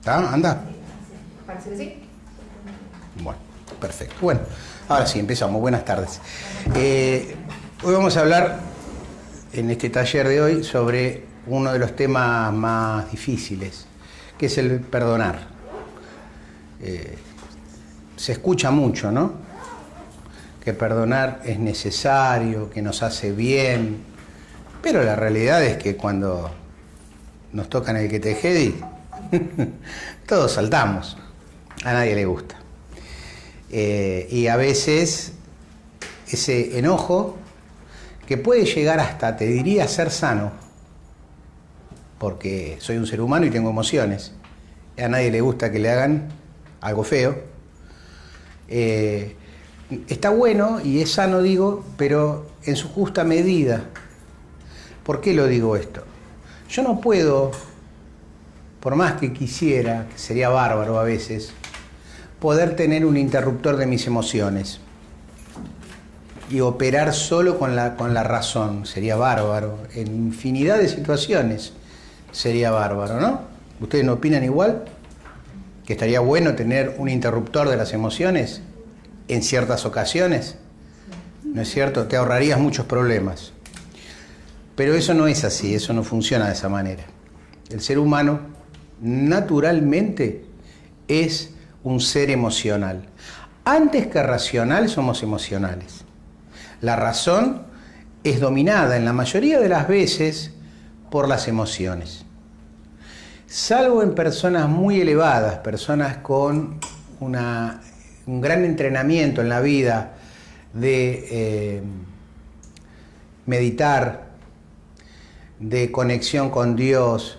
¿Está? ¿Anda? Parece que sí. Bueno, perfecto. Bueno, ahora sí, empezamos. Buenas tardes. Hoy vamos a hablar, en este taller de hoy, sobre uno de los temas más difíciles, que es el perdonar. Se escucha mucho, ¿no? Que perdonar es necesario, que nos hace bien, pero la realidad es que cuando nos tocan el que te jedi, todos saltamos, a nadie le gusta. Y a veces ese enojo, que puede llegar hasta, te diría, ser sano, porque soy un ser humano y tengo emociones, a nadie le gusta que le hagan algo feo, está bueno y es sano, digo, pero en su justa medida. ¿Por qué lo digo esto? Yo no puedo, por más que quisiera, que sería bárbaro a veces, poder tener un interruptor de mis emociones y operar solo con la razón. Sería bárbaro. En infinidad de situaciones sería bárbaro, ¿no? ¿Ustedes no opinan igual? ¿Que estaría bueno tener un interruptor de las emociones en ciertas ocasiones? ¿No es cierto? Te ahorrarías muchos problemas. Pero eso no es así, eso no funciona de esa manera. El ser humano naturalmente es un ser emocional. Antes que racional, somos emocionales. La razón es dominada en la mayoría de las veces por las emociones. Salvo en personas muy elevadas, personas con un gran entrenamiento en la vida de meditar, de conexión con Dios,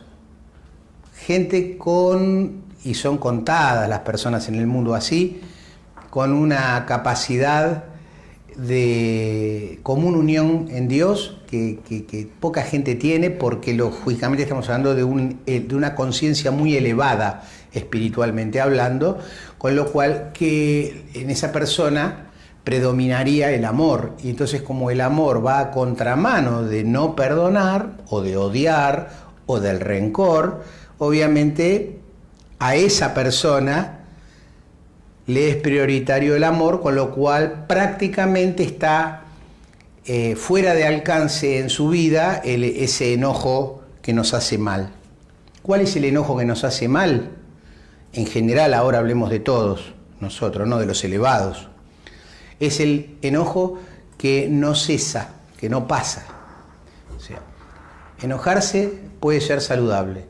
gente y son contadas las personas en el mundo así, con una capacidad de común unión en Dios que poca gente tiene, porque lógicamente estamos hablando de una conciencia muy elevada espiritualmente hablando, con lo cual que en esa persona predominaría el amor, y entonces como el amor va a contramano de no perdonar o de odiar o del rencor, obviamente a esa persona le es prioritario el amor, con lo cual prácticamente está fuera de alcance en su vida ese enojo que nos hace mal. ¿Cuál es el enojo que nos hace mal? En general, ahora hablemos de todos nosotros, no de los elevados. Es el enojo que no cesa, que no pasa. O sea, enojarse puede ser saludable,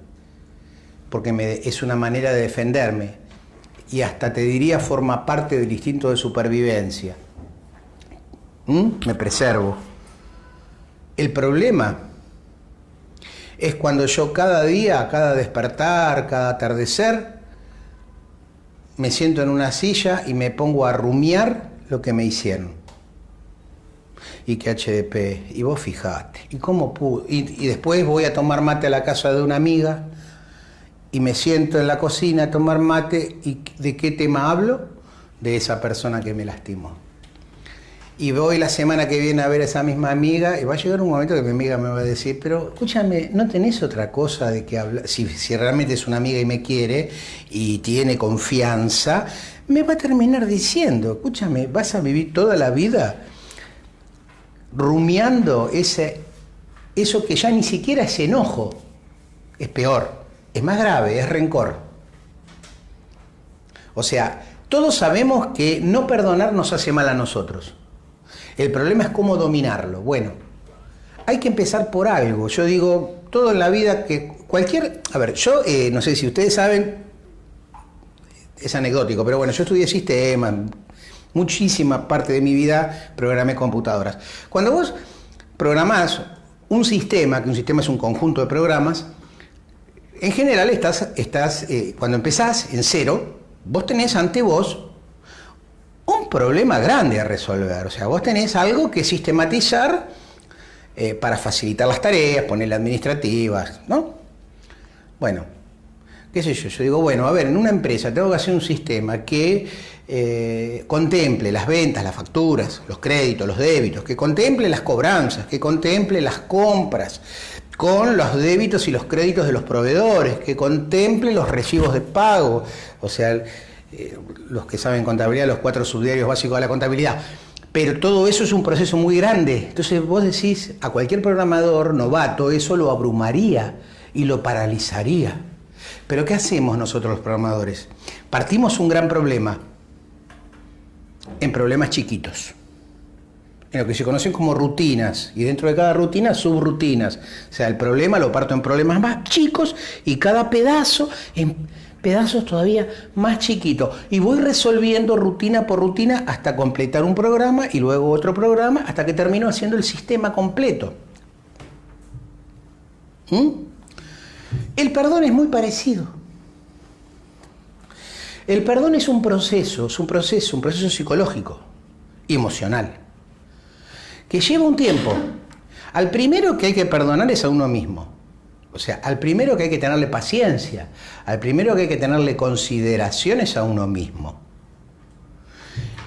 porque es una manera de defenderme, y hasta te diría forma parte del instinto de supervivencia. Me preservo. El problema es cuando yo cada día, cada despertar, cada atardecer, me siento en una silla y me pongo a rumiar lo que me hicieron. Y que HDP, y vos fijate, y cómo pude, y después voy a tomar mate a la casa de una amiga, y me siento en la cocina a tomar mate, y ¿de qué tema hablo? De esa persona que me lastimó. Y voy la semana que viene a ver a esa misma amiga, y va a llegar un momento que mi amiga me va a decir, pero escúchame, ¿no tenés otra cosa de que hablar? Si realmente es una amiga y me quiere, y tiene confianza, me va a terminar diciendo, escúchame, vas a vivir toda la vida rumiando eso que ya ni siquiera es enojo, es peor, es más grave, es rencor. O sea, todos sabemos que no perdonar nos hace mal a nosotros. El problema es cómo dominarlo. Bueno, hay que empezar por algo. Yo digo, todo en la vida que A ver, yo no sé si ustedes saben, es anecdótico, pero bueno, yo estudié sistemas, muchísima parte de mi vida programé computadoras. Cuando vos programás un sistema, que un sistema es un conjunto de programas, en general cuando empezás en cero, vos tenés ante vos un problema grande a resolver. O sea, vos tenés algo que sistematizar para facilitar las tareas, ponerle administrativas, ¿no? Bueno, qué sé yo digo, bueno, a ver, en una empresa tengo que hacer un sistema que contemple las ventas, las facturas, los créditos, los débitos, que contemple las cobranzas, que contemple las compras, con los débitos y los créditos de los proveedores, que contemple los recibos de pago, o sea, los que saben contabilidad, los 4 subdiarios básicos de la contabilidad. Pero todo eso es un proceso muy grande. Entonces vos decís, a cualquier programador novato eso lo abrumaría y lo paralizaría. Pero ¿qué hacemos nosotros los programadores? Partimos un gran problema en problemas chiquitos, en lo que se conocen como rutinas, y dentro de cada rutina, subrutinas. O sea, el problema lo parto en problemas más chicos y cada pedazo en pedazos todavía más chiquitos. Y voy resolviendo rutina por rutina hasta completar un programa y luego otro programa hasta que termino haciendo el sistema completo. El perdón es muy parecido. El perdón es un proceso psicológico y emocional, que lleva un tiempo. Al primero que hay que perdonar es a uno mismo. O sea, al primero que hay que tenerle paciencia, al primero que hay que tenerle consideración es a uno mismo.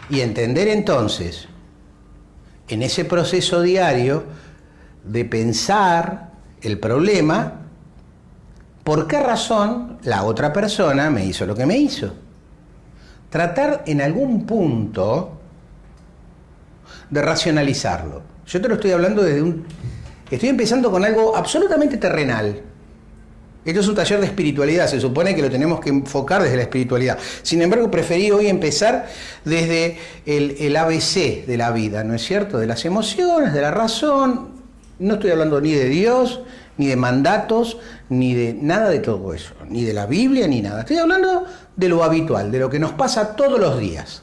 Y entender entonces, en ese proceso diario de pensar el problema, ¿por qué razón la otra persona me hizo lo que me hizo? Tratar en algún punto de racionalizarlo. Yo te lo estoy hablando desde estoy empezando con algo absolutamente terrenal. Esto es un taller de espiritualidad, se supone que lo tenemos que enfocar desde la espiritualidad. Sin embargo, preferí hoy empezar desde el ABC de la vida, ¿no es cierto? De las emociones, de la razón. No estoy hablando ni de Dios, ni de mandatos, ni de nada de todo eso, ni de la Biblia, ni nada. Estoy hablando de lo habitual, de lo que nos pasa todos los días.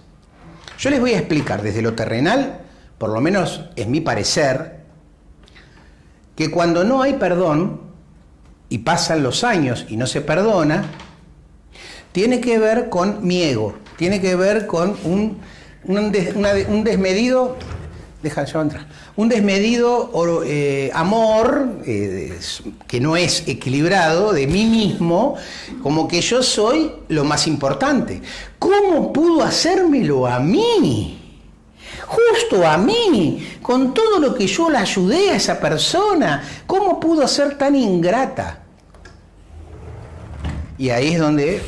Yo les voy a explicar desde lo terrenal, por lo menos es mi parecer, que cuando no hay perdón y pasan los años y no se perdona, tiene que ver con mi ego, tiene que ver con un desmedido, un desmedido amor que no es equilibrado de mí mismo, como que yo soy lo más importante. ¿Cómo pudo hacérmelo a mí? Justo a mí, con todo lo que yo le ayudé a esa persona, ¿cómo pudo ser tan ingrata? Y ahí es donde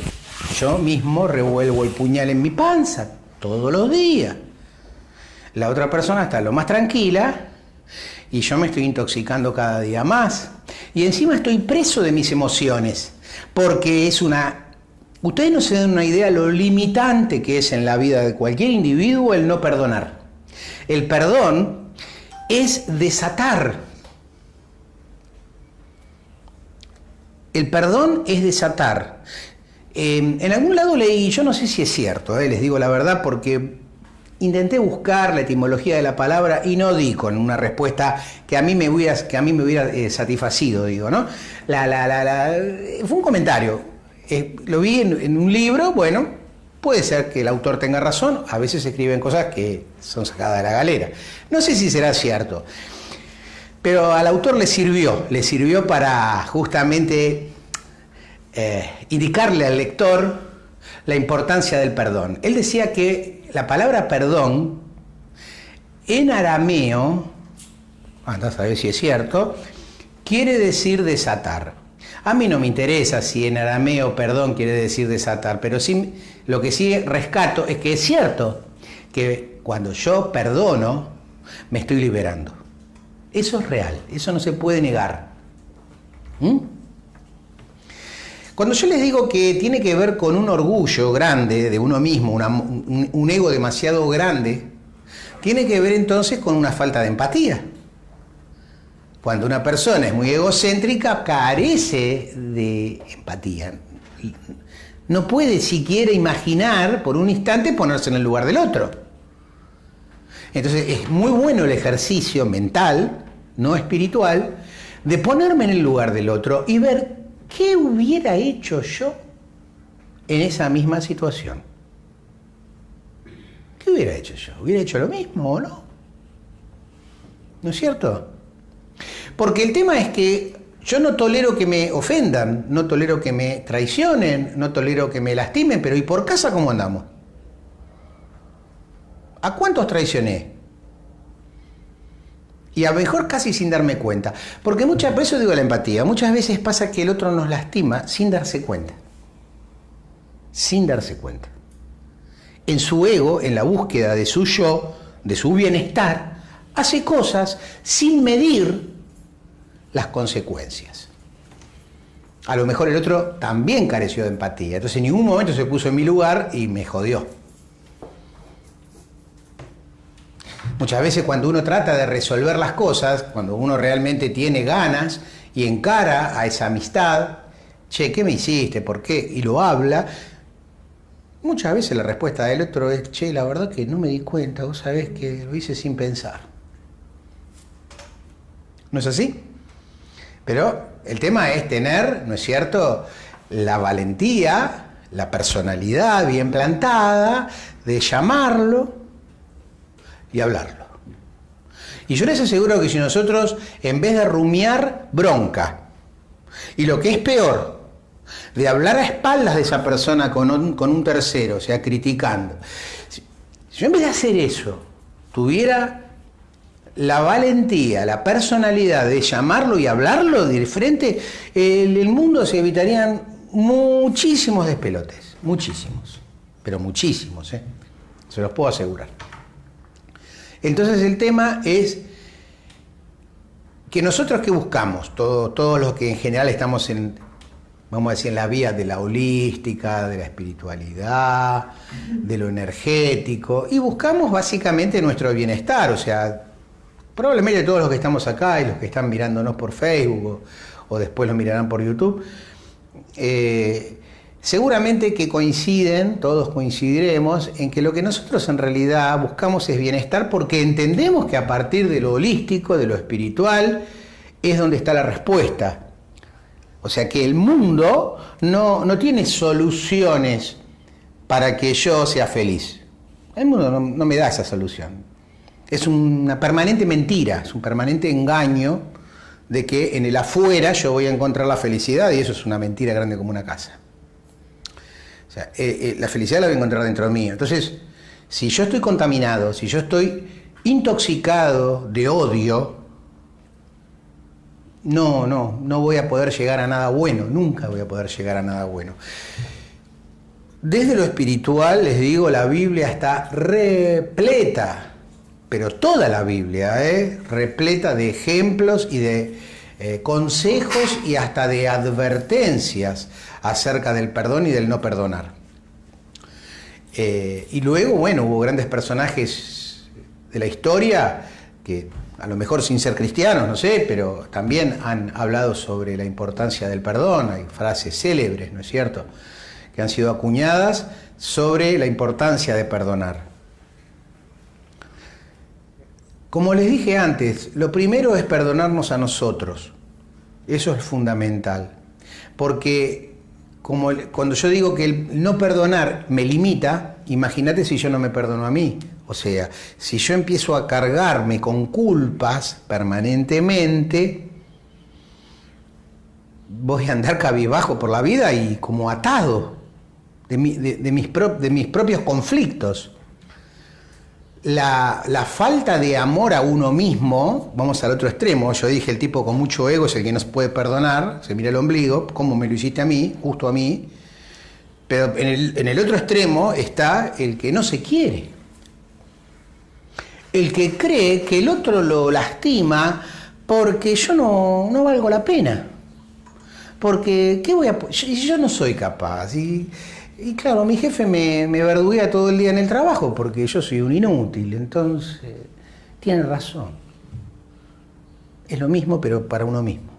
yo mismo revuelvo el puñal en mi panza, todos los días. La otra persona está lo más tranquila y yo me estoy intoxicando cada día más. Y encima estoy preso de mis emociones, porque es Ustedes no se dan una idea de lo limitante que es en la vida de cualquier individuo el no perdonar. El perdón es desatar. El perdón es desatar. En algún lado leí, yo no sé si es cierto, les digo la verdad, porque intenté buscar la etimología de la palabra y no di con una respuesta que a mí me hubiera satisfacido, digo, ¿no? Fue un comentario. Lo vi en un libro, bueno. Puede ser que el autor tenga razón, a veces escriben cosas que son sacadas de la galera. No sé si será cierto, pero al autor le sirvió para justamente indicarle al lector la importancia del perdón. Él decía que la palabra perdón en arameo, andá a saber si es cierto, quiere decir desatar. A mí no me interesa si en arameo perdón quiere decir desatar, pero sí, lo que sí rescato es que es cierto que cuando yo perdono, me estoy liberando. Eso es real, eso no se puede negar. Cuando yo les digo que tiene que ver con un orgullo grande de uno mismo, un ego demasiado grande, tiene que ver entonces con una falta de empatía. Cuando una persona es muy egocéntrica, carece de empatía. No puede siquiera imaginar por un instante ponerse en el lugar del otro. Entonces es muy bueno el ejercicio mental, no espiritual, de ponerme en el lugar del otro y ver qué hubiera hecho yo en esa misma situación. ¿Qué hubiera hecho yo? ¿Hubiera hecho lo mismo o no? ¿No es cierto? Porque el tema es que yo no tolero que me ofendan, no tolero que me traicionen, no tolero que me lastimen, pero ¿y por casa cómo andamos? ¿A cuántos traicioné? Y a lo mejor casi sin darme cuenta. Porque muchas veces, digo la empatía, muchas veces pasa que el otro nos lastima sin darse cuenta. Sin darse cuenta. En su ego, en la búsqueda de su yo, de su bienestar, hace cosas sin medir las consecuencias. A lo mejor el otro también careció de empatía, entonces en ningún momento se puso en mi lugar y me jodió. Muchas veces cuando uno trata de resolver las cosas, cuando uno realmente tiene ganas y encara a esa amistad, che, ¿qué me hiciste? ¿Por qué? Y lo habla, muchas veces la respuesta del otro es, che, la verdad que no me di cuenta, vos sabés que lo hice sin pensar. ¿No es así? Pero el tema es tener, ¿no es cierto?, la valentía, la personalidad bien plantada de llamarlo y hablarlo. Y yo les aseguro que si nosotros, en vez de rumiar bronca, y lo que es peor, de hablar a espaldas de esa persona con un tercero, o sea, criticando, si yo en vez de hacer eso, tuviera la valentía, la personalidad de llamarlo y hablarlo de frente, el mundo se evitarían muchísimos despelotes, muchísimos, pero muchísimos, se los puedo asegurar. Entonces el tema es que nosotros que buscamos, todos los que en general estamos en, vamos a decir, en la vía de la holística, de la espiritualidad, de lo energético, y buscamos básicamente nuestro bienestar, o sea, probablemente todos los que estamos acá y los que están mirándonos por Facebook o después lo mirarán por YouTube, seguramente que todos coincidiremos en que lo que nosotros en realidad buscamos es bienestar porque entendemos que a partir de lo holístico, de lo espiritual, es donde está la respuesta. O sea que el mundo no tiene soluciones para que yo sea feliz. El mundo no me da esa solución. Es una permanente mentira, es un permanente engaño de que en el afuera yo voy a encontrar la felicidad y eso es una mentira grande como una casa. O sea, la felicidad la voy a encontrar dentro de mí. Entonces, si yo estoy contaminado, si yo estoy intoxicado de odio, no voy a poder llegar a nada bueno, nunca voy a poder llegar a nada bueno. Desde lo espiritual, les digo, la Biblia está repleta, pero toda la Biblia, repleta de ejemplos y de consejos y hasta de advertencias acerca del perdón y del no perdonar. Y luego, bueno, hubo grandes personajes de la historia que a lo mejor sin ser cristianos, no sé, pero también han hablado sobre la importancia del perdón. Hay frases célebres, ¿no es cierto?, que han sido acuñadas sobre la importancia de perdonar. Como les dije antes, lo primero es perdonarnos a nosotros. Eso es fundamental. Porque cuando yo digo que el no perdonar me limita, imagínate si yo no me perdono a mí. O sea, si yo empiezo a cargarme con culpas permanentemente, voy a andar cabizbajo por la vida y como atado de mis propios conflictos. La falta de amor a uno mismo, vamos al otro extremo, yo dije el tipo con mucho ego es el que no se puede perdonar, se mira el ombligo, ¿cómo me lo hiciste a mí? Justo a mí. Pero en el otro extremo está el que no se quiere. El que cree que el otro lo lastima porque yo no valgo la pena. Porque, yo no soy capaz. Y claro, mi jefe me verduguea todo el día en el trabajo porque yo soy un inútil. Entonces, tiene razón. Es lo mismo, pero para uno mismo.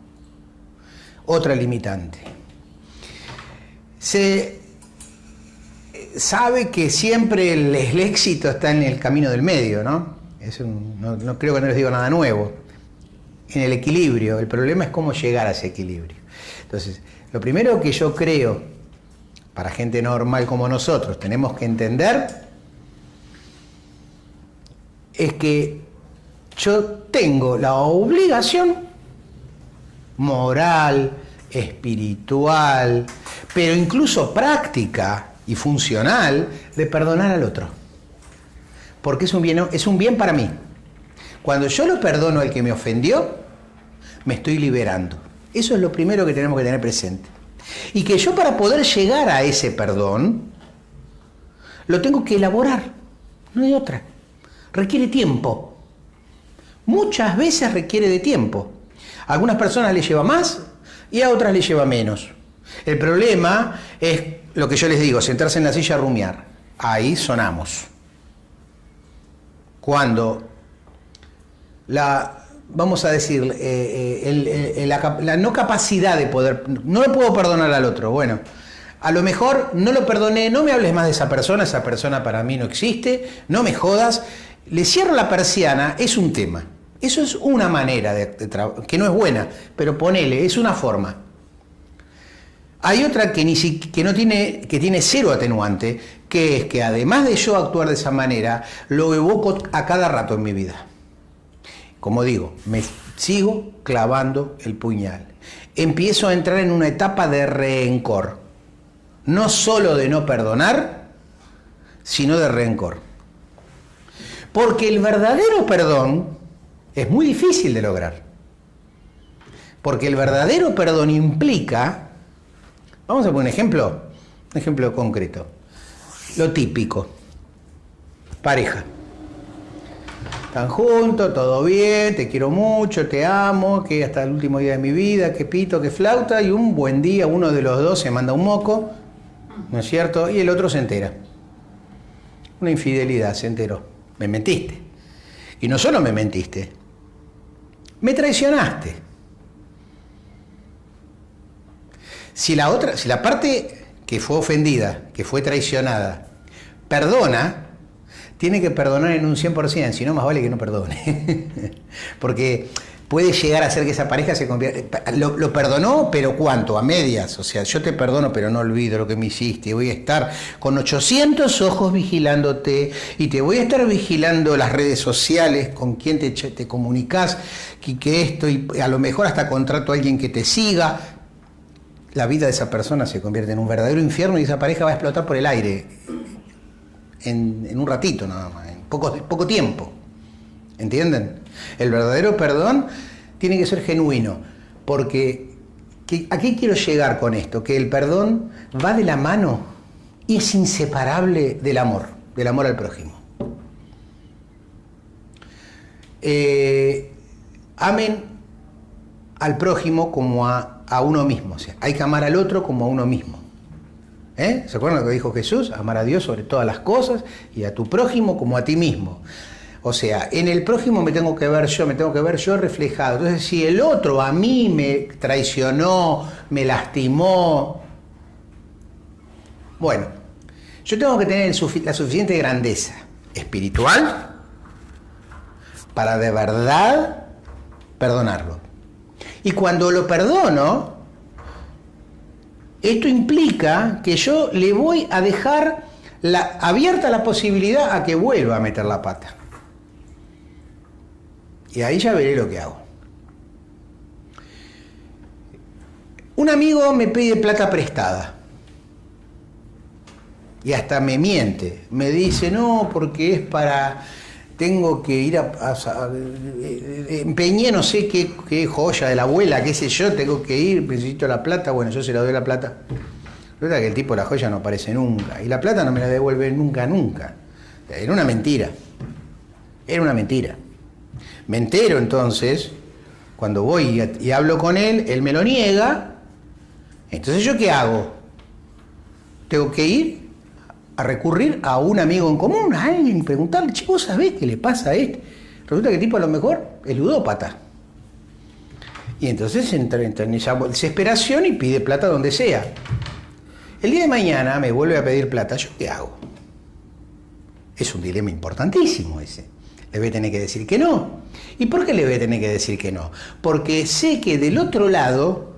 Otra limitante. Se sabe que siempre el éxito está en el camino del medio, ¿no? No creo que no les digo nada nuevo. En el equilibrio. El problema es cómo llegar a ese equilibrio. Entonces, lo primero que yo creo, para gente normal como nosotros, tenemos que entender es que yo tengo la obligación moral, espiritual, pero incluso práctica y funcional de perdonar al otro. Porque es un bien para mí. Cuando yo lo perdono al que me ofendió, me estoy liberando. Eso es lo primero que tenemos que tener presente. Y que yo, para poder llegar a ese perdón, lo tengo que elaborar. No hay otra. Requiere tiempo. Muchas veces requiere de tiempo. A algunas personas les lleva más y a otras les lleva menos. El problema es lo que yo les digo, sentarse en la silla a rumiar. Ahí sonamos. Cuando vamos a decir, la no capacidad de poder, no le puedo perdonar al otro, bueno, a lo mejor no lo perdoné, no me hables más de esa persona para mí no existe, no me jodas, le cierro la persiana, es un tema. Eso es una manera de trabajar, que no es buena, pero ponele, es una forma. Hay otra que tiene cero atenuante, que es que además de yo actuar de esa manera, lo evoco a cada rato en mi vida. Como digo, me sigo clavando el puñal. Empiezo a entrar en una etapa de rencor. No solo de no perdonar, sino de rencor. Porque el verdadero perdón es muy difícil de lograr. Porque el verdadero perdón implica, vamos a poner un ejemplo concreto. Lo típico. Pareja. Están juntos, todo bien, te quiero mucho, te amo, que hasta el último día de mi vida, que pito, que flauta, y un buen día uno de los dos se manda un moco, ¿no es cierto? Y el otro se entera. Una infidelidad, se enteró. Me mentiste. Y no solo me mentiste, me traicionaste. Si la parte que fue ofendida, que fue traicionada, perdona, tiene que perdonar en un 100%, si no, más vale que no perdone. Porque puede llegar a ser que esa pareja se convierta... Lo perdonó, pero ¿cuánto? A medias. O sea, yo te perdono, pero no olvido lo que me hiciste. Voy a estar con 800 ojos vigilándote y te voy a estar vigilando las redes sociales, con quién te comunicas, que esto, y a lo mejor hasta contrato a alguien que te siga. La vida de esa persona se convierte en un verdadero infierno y esa pareja va a explotar por el aire. En un ratito nada más, en poco tiempo. ¿Entienden? El verdadero perdón tiene que ser genuino, porque ¿a qué quiero llegar con esto? Que el perdón va de la mano y es inseparable del amor al prójimo. Amen al prójimo como a uno mismo, o sea, hay que amar al otro como a uno mismo. ¿Se acuerdan lo que dijo Jesús? Amar a Dios sobre todas las cosas y a tu prójimo como a ti mismo. O sea, en el prójimo me tengo que ver yo reflejado. Entonces, si el otro a mí me traicionó, me lastimó, bueno, yo tengo que tener la suficiente grandeza espiritual para de verdad perdonarlo. Y cuando lo perdono, esto implica que yo le voy a dejar abierta la posibilidad a que vuelva a meter la pata. Y ahí ya veré lo que hago. Un amigo me pide plata prestada. Y hasta me miente. Me dice, no, porque es para... Tengo que ir empeñé no sé qué joya de la abuela, qué sé yo, tengo que ir, necesito la plata, bueno, yo se la doy la plata. Resulta que el tipo la joya no aparece nunca, y la plata no me la devuelve nunca. Era una mentira. Me entero entonces, cuando voy y hablo con él me lo niega, entonces ¿yo qué hago? Tengo que ir a recurrir a un amigo en común, a alguien, y preguntarle, che, ¿vos sabés qué le pasa a este? Resulta que el tipo a lo mejor es ludópata. Y entonces entra en esa desesperación y pide plata donde sea. El día de mañana me vuelve a pedir plata, ¿yo qué hago? Es un dilema importantísimo ese. Le voy a tener que decir que no. ¿Y por qué le voy a tener que decir que no? Porque sé que del otro lado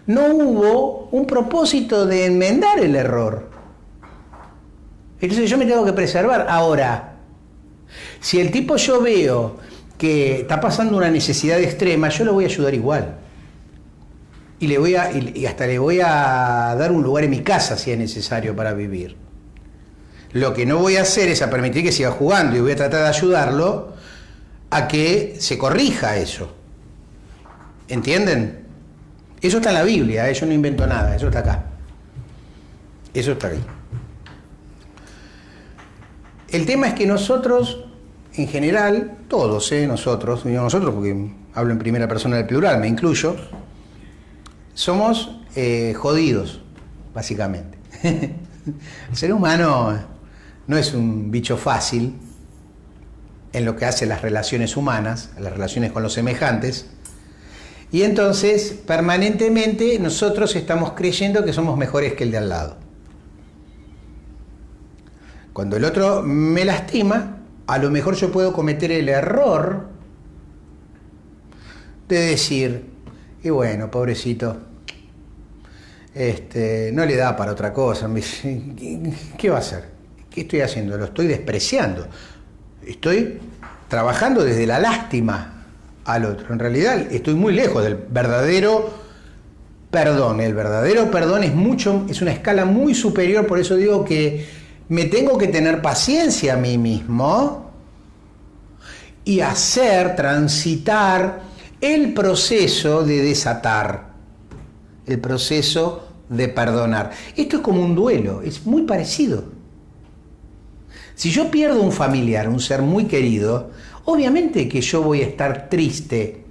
no hubo un propósito de enmendar el error. Entonces yo me tengo que preservar. Ahora, si el tipo yo veo que está pasando una necesidad extrema, yo lo voy a ayudar igual. Y hasta le voy a dar un lugar en mi casa si es necesario para vivir. Lo que no voy a hacer es a permitir que siga jugando y voy a tratar de ayudarlo a que se corrija eso. ¿Entienden? Eso está en la Biblia, yo no invento nada, eso está acá. Eso está ahí. El tema es que nosotros, en general, todos, nosotros, digo nosotros porque hablo en primera persona del plural, me incluyo, somos jodidos, básicamente. El ser humano no es un bicho fácil en lo que hace las relaciones humanas, las relaciones con los semejantes, y entonces permanentemente nosotros estamos creyendo que somos mejores que el de al lado. Cuando el otro me lastima, a lo mejor yo puedo cometer el error de decir, y bueno, pobrecito, no le da para otra cosa, ¿qué va a hacer? ¿Qué estoy haciendo? Lo estoy despreciando. Estoy trabajando desde la lástima al otro. En realidad estoy muy lejos del verdadero perdón. El verdadero perdón es una escala muy superior, por eso digo que me tengo que tener paciencia a mí mismo y transitar el proceso de desatar, el proceso de perdonar. Esto es como un duelo, es muy parecido. Si yo pierdo un familiar, un ser muy querido, obviamente que yo voy a estar triste,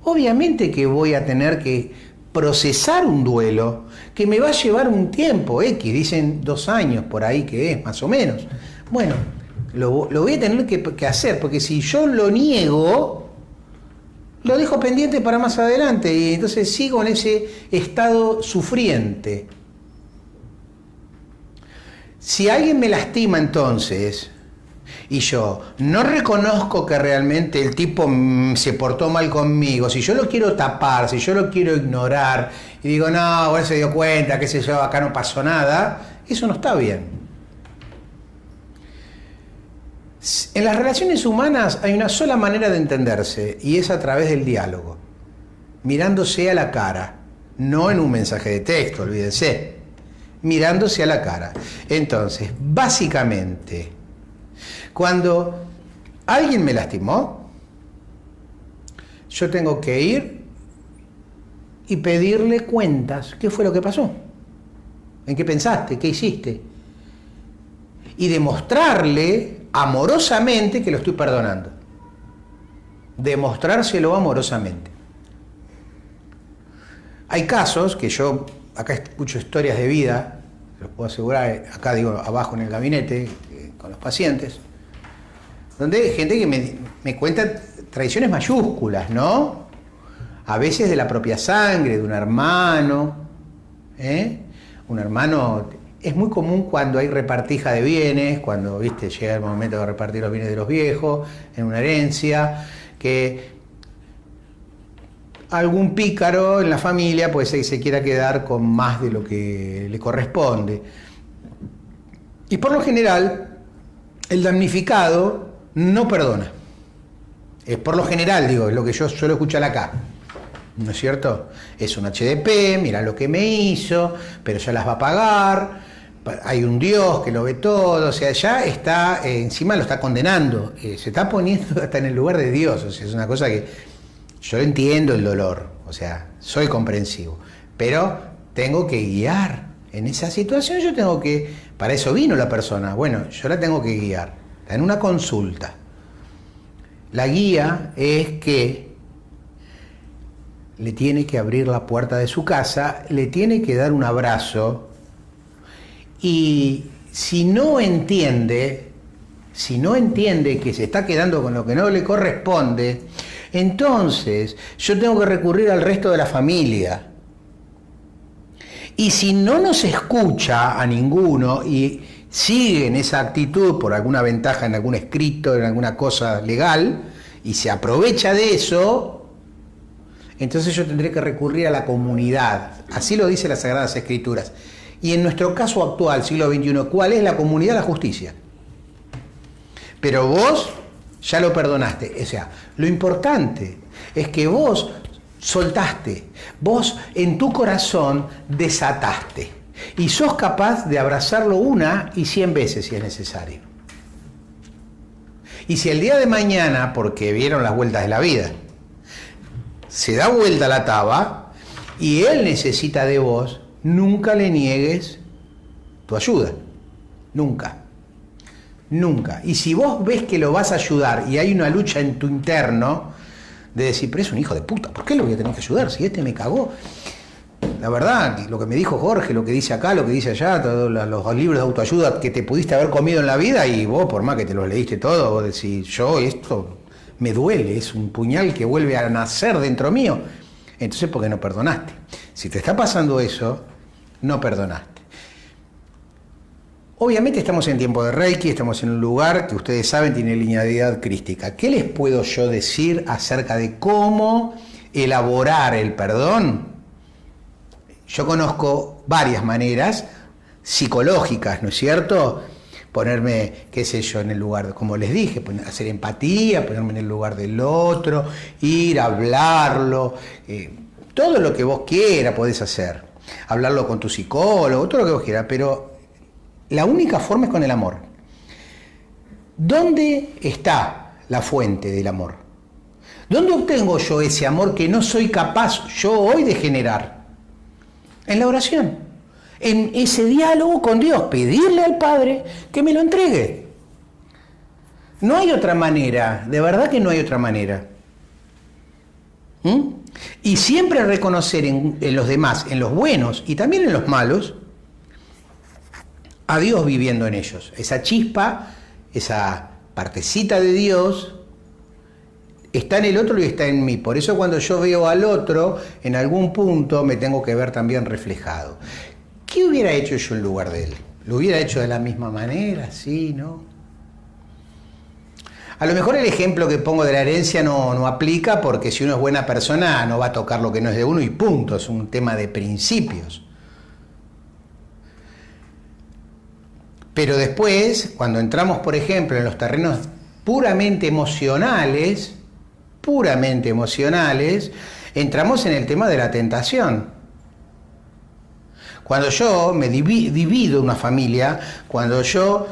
obviamente que voy a tener que procesar un duelo que me va a llevar un tiempo, dicen 2 años por ahí que es, más o menos. Bueno, lo voy a tener que hacer, porque si yo lo niego, lo dejo pendiente para más adelante y entonces sigo en ese estado sufriente. Si alguien me lastima entonces, y yo no reconozco que realmente el tipo se portó mal conmigo, si yo lo quiero tapar, si yo lo quiero ignorar, y digo, no, él se dio cuenta, qué sé yo, acá no pasó nada, eso no está bien. En las relaciones humanas hay una sola manera de entenderse, y es a través del diálogo, mirándose a la cara, no en un mensaje de texto, olvídense, mirándose a la cara. Entonces, básicamente, cuando alguien me lastimó, yo tengo que ir y pedirle cuentas. ¿Qué fue lo que pasó? ¿En qué pensaste? ¿Qué hiciste? Y demostrarle amorosamente que lo estoy perdonando. Demostrárselo amorosamente. Hay casos que yo acá escucho historias de vida, los puedo asegurar, acá digo abajo en el gabinete, con los pacientes, donde hay gente que me cuenta traiciones mayúsculas, ¿no? A veces de la propia sangre, de un hermano, Un hermano, es muy común cuando hay repartija de bienes, cuando, viste, llega el momento de repartir los bienes de los viejos, en una herencia, que algún pícaro en la familia pues se quiera quedar con más de lo que le corresponde. Y por lo general, el damnificado no perdona. Por lo general, digo, es lo que yo suelo escuchar acá. ¿No es cierto? Es un HDP, mira lo que me hizo, pero ya las va a pagar, hay un Dios que lo ve todo, o sea, ya está, encima lo está condenando, se está poniendo hasta en el lugar de Dios, o sea, es una cosa que yo entiendo el dolor, o sea, soy comprensivo, pero tengo que guiar. En esa situación yo tengo que, para eso vino la persona, bueno, yo la tengo que guiar, está en una consulta. La guía es que le tiene que abrir la puerta de su casa, le tiene que dar un abrazo y si no entiende que se está quedando con lo que no le corresponde, entonces yo tengo que recurrir al resto de la familia. Y si no nos escucha a ninguno y sigue en esa actitud por alguna ventaja en algún escrito, en alguna cosa legal, y se aprovecha de eso, entonces yo tendré que recurrir a la comunidad. Así lo dicen las Sagradas Escrituras. Y en nuestro caso actual, siglo XXI, ¿cuál es la comunidad? La justicia. Pero vos ya lo perdonaste. O sea, lo importante es que vos soltaste, vos en tu corazón desataste. Y sos capaz de abrazarlo 1 y 100 veces si es necesario. Y si el día de mañana, porque vieron las vueltas de la vida, se da vuelta la taba y él necesita de vos, nunca le niegues tu ayuda. Nunca. Nunca. Y si vos ves que lo vas a ayudar y hay una lucha en tu interno de decir, pero es un hijo de puta, ¿por qué lo voy a tener que ayudar si este me cagó? La verdad, lo que me dijo Jorge, lo que dice acá, lo que dice allá, todos los libros de autoayuda que te pudiste haber comido en la vida, y vos, por más que te los leíste todo, vos decís, yo esto me duele, es un puñal que vuelve a nacer dentro mío. Entonces, ¿por qué no perdonaste? Si te está pasando eso, no perdonaste. Obviamente estamos en tiempo de Reiki, estamos en un lugar que ustedes saben tiene linealidad crística. ¿Qué les puedo yo decir acerca de cómo elaborar el perdón? Yo conozco varias maneras psicológicas, ¿no es cierto? Ponerme, qué sé yo, en el lugar, como les dije, hacer empatía, ponerme en el lugar del otro, ir a hablarlo, todo lo que vos quieras podés hacer. Hablarlo con tu psicólogo, todo lo que vos quieras, pero la única forma es con el amor. ¿Dónde está la fuente del amor? ¿Dónde obtengo yo ese amor que no soy capaz yo hoy de generar? En la oración, en ese diálogo con Dios, pedirle al Padre que me lo entregue. No hay otra manera, de verdad que no hay otra manera. Y siempre reconocer en los demás, en los buenos y también en los malos, a Dios viviendo en ellos. Esa chispa, esa partecita de Dios está en el otro y está en mí. Por eso cuando yo veo al otro, en algún punto me tengo que ver también reflejado. ¿Qué hubiera hecho yo en lugar de él? ¿Lo hubiera hecho de la misma manera? Sí, ¿no? A lo mejor el ejemplo que pongo de la herencia no aplica, porque si uno es buena persona no va a tocar lo que no es de uno y punto. Es un tema de principios. Pero después, cuando entramos, por ejemplo, en los terrenos puramente emocionales, entramos en el tema de la tentación. Cuando yo me divido una familia, cuando yo,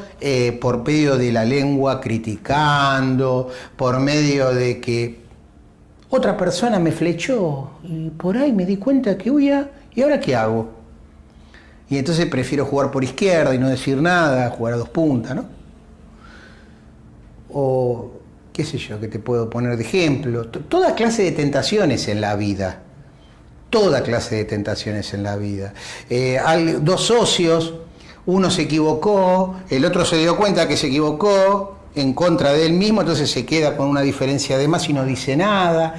por medio de la lengua criticando, por medio de que otra persona me flechó, y por ahí me di cuenta que, ¿y ahora qué hago? Y entonces prefiero jugar por izquierda y no decir nada, jugar a dos puntas, ¿no? O, qué sé yo, que te puedo poner de ejemplo. Toda clase de tentaciones en la vida. Toda clase de tentaciones en la vida. Hay dos socios, uno se equivocó, el otro se dio cuenta que se equivocó en contra de él mismo, entonces se queda con una diferencia de más y no dice nada.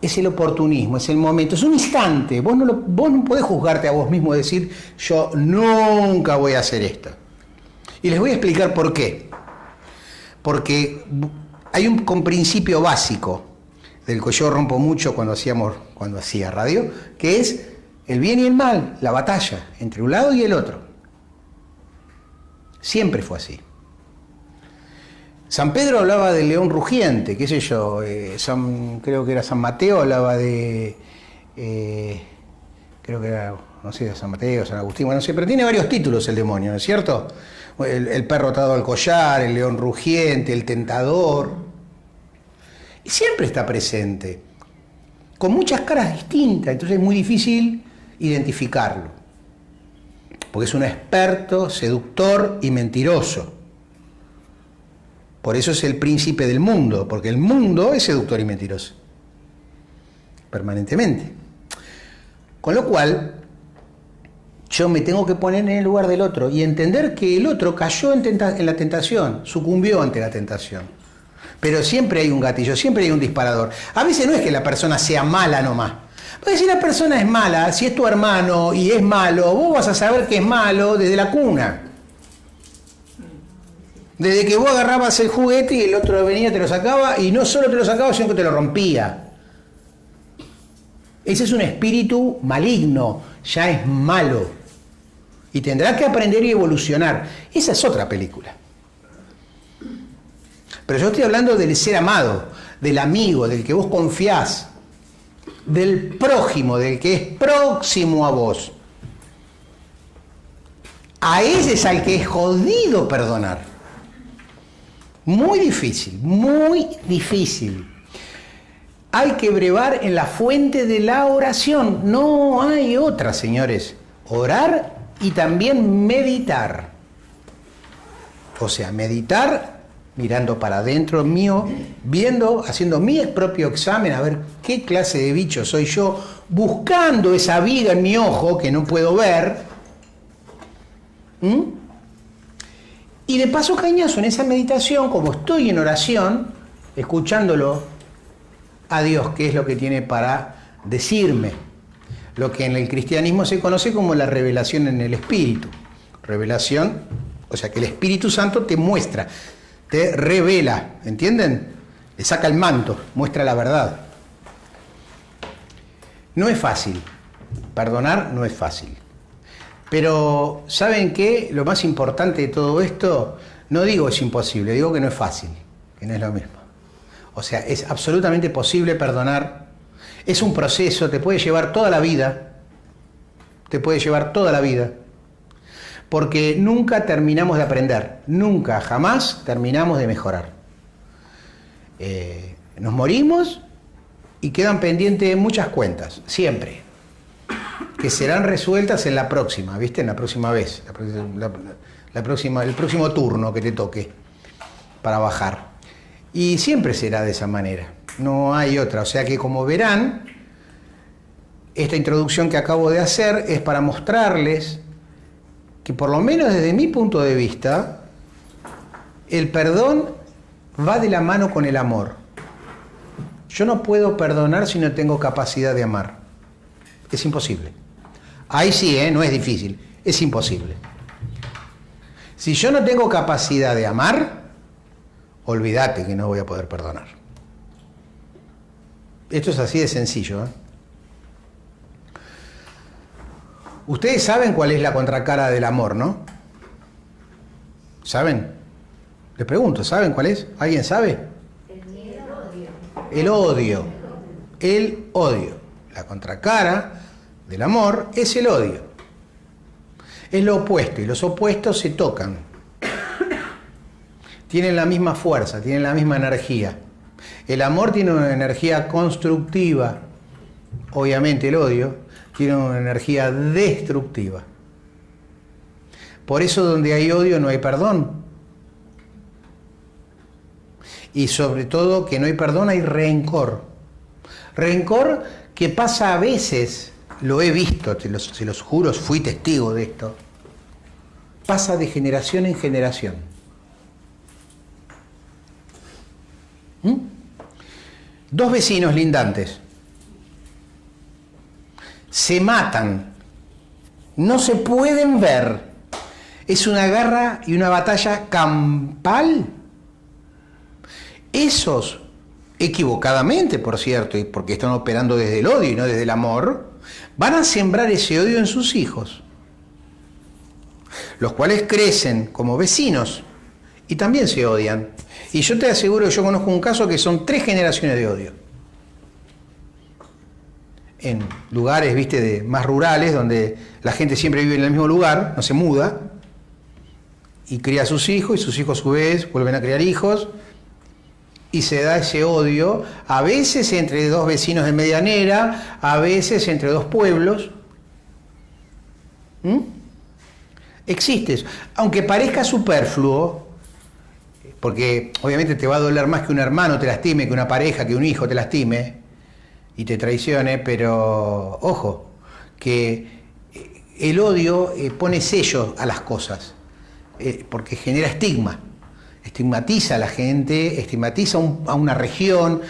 Es el oportunismo, es el momento, es un instante. Vos no podés juzgarte a vos mismo y decir, yo nunca voy a hacer esto. Y les voy a explicar por qué. Porque hay un principio básico del que yo rompo mucho cuando hacía radio, que es el bien y el mal, la batalla entre un lado y el otro. Siempre fue así. San Pedro hablaba del león rugiente, qué sé yo, creo que era San Mateo, hablaba de, creo que era, no sé, San Mateo, San Agustín, bueno, no sé, pero tiene varios títulos el demonio, ¿no es cierto? El perro atado al collar, el león rugiente, el tentador. Y siempre está presente, con muchas caras distintas, entonces es muy difícil identificarlo, porque es un experto, seductor y mentiroso. Por eso es el príncipe del mundo, porque el mundo es seductor y mentiroso, permanentemente. Con lo cual, yo me tengo que poner en el lugar del otro y entender que el otro cayó en la tentación, sucumbió ante la tentación. Pero siempre hay un gatillo, siempre hay un disparador. A veces no es que la persona sea mala nomás. Porque si la persona es mala, si es tu hermano y es malo, vos vas a saber que es malo desde la cuna. Desde que vos agarrabas el juguete y el otro venía, te lo sacaba, y no solo te lo sacaba, sino que te lo rompía. Ese es un espíritu maligno, ya es malo. Y tendrás que aprender y evolucionar. Esa es otra película. Pero yo estoy hablando del ser amado, del amigo, del que vos confiás, del prójimo, del que es próximo a vos. A ese es al que es jodido perdonar. Muy difícil, muy difícil. Hay que brevar en la fuente de la oración. No hay otra, señores. Orar y también meditar. O sea, meditar mirando para adentro mío, viendo, haciendo mi propio examen, a ver qué clase de bicho soy yo, buscando esa viga en mi ojo que no puedo ver. Y de paso cañazo en esa meditación, como estoy en oración, escuchándolo a Dios, qué es lo que tiene para decirme, lo que en el cristianismo se conoce como la revelación en el Espíritu. Revelación, o sea que el Espíritu Santo te muestra, te revela, ¿entienden? Le saca el manto, muestra la verdad. No es fácil, perdonar no es fácil. Pero, ¿saben qué? Lo más importante de todo esto, no digo es imposible, digo que no es fácil, que no es lo mismo. O sea, es absolutamente posible perdonar. Es un proceso, te puede llevar toda la vida. Te puede llevar toda la vida. Porque nunca terminamos de aprender. Nunca, jamás terminamos de mejorar. Nos morimos y quedan pendientes muchas cuentas, siempre. Que serán resueltas en la próxima, ¿viste? En la próxima vez. El próximo turno que te toque para bajar. Y siempre será de esa manera, no hay otra. O sea que, como verán, esta introducción que acabo de hacer es para mostrarles que, por lo menos desde mi punto de vista, el perdón va de la mano con el amor. Yo no puedo perdonar si no tengo capacidad de amar. Es imposible. Ahí sí, no es difícil, es imposible. Si yo no tengo capacidad de amar, olvídate que no voy a poder perdonar. Esto es así de sencillo. Ustedes saben cuál es la contracara del amor, ¿no? ¿Saben? Les pregunto, ¿saben cuál es? ¿Alguien sabe? El odio. El odio. La contracara del amor es el odio. Es lo opuesto, y los opuestos se tocan. Tienen la misma fuerza, tienen la misma energía. El amor tiene una energía constructiva. Obviamente el odio tiene una energía destructiva. Por eso, donde hay odio no hay perdón. Y sobre todo, que no hay perdón, hay rencor. Rencor que pasa a veces, lo he visto, se los juro, fui testigo de esto, pasa de generación en generación. Dos vecinos lindantes se matan, no se pueden ver, es una guerra y una batalla campal. Esos, equivocadamente por cierto, y porque están operando desde el odio y no desde el amor, van a sembrar ese odio en sus hijos, los cuales crecen como vecinos y también se odian. Y yo te aseguro que yo conozco un caso que son 3 generaciones de odio. En lugares, viste, más rurales, donde la gente siempre vive en el mismo lugar, no se muda, y cría a sus hijos, y sus hijos a su vez vuelven a criar hijos, y se da ese odio, a veces entre 2 vecinos de medianera, a veces entre 2 pueblos. Existe eso. Aunque parezca superfluo, porque obviamente te va a doler más que un hermano te lastime, que una pareja, que un hijo te lastime y te traicione, pero ojo, que el odio pone sello a las cosas, porque genera estigma. Estigmatiza a la gente, estigmatiza a una región,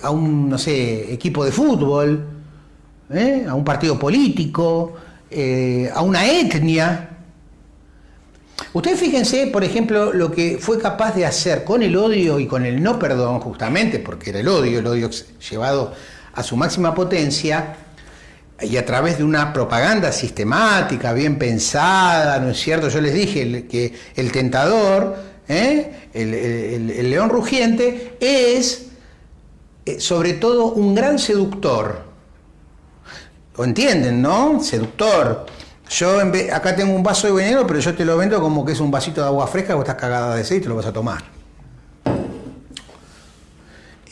a un, no sé, equipo de fútbol, a un partido político, a una etnia. Ustedes fíjense, por ejemplo, lo que fue capaz de hacer con el odio y con el no perdón, justamente porque era el odio llevado a su máxima potencia, y a través de una propaganda sistemática, bien pensada, ¿no es cierto? Yo les dije que el tentador, el león rugiente, es sobre todo un gran seductor. ¿Lo entienden, no? Seductor. Yo acá tengo un vaso de veneno, pero yo te lo vendo como que es un vasito de agua fresca, vos estás cagada de sed y te lo vas a tomar.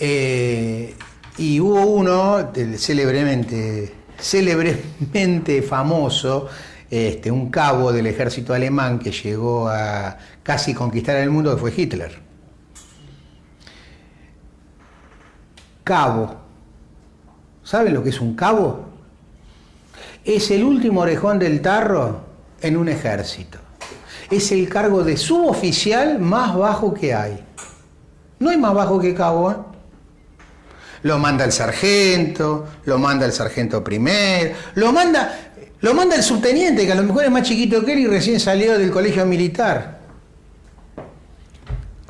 Y hubo uno, célebremente famoso, un cabo del ejército alemán que llegó a casi conquistar el mundo, que fue Hitler. Cabo. ¿Saben lo que es un cabo? Es el último orejón del tarro en un ejército. Es el cargo de suboficial más bajo que hay. No hay más bajo que cabo, ¿eh? Lo manda el sargento primero, lo manda el subteniente, que a lo mejor es más chiquito que él y recién salió del colegio militar.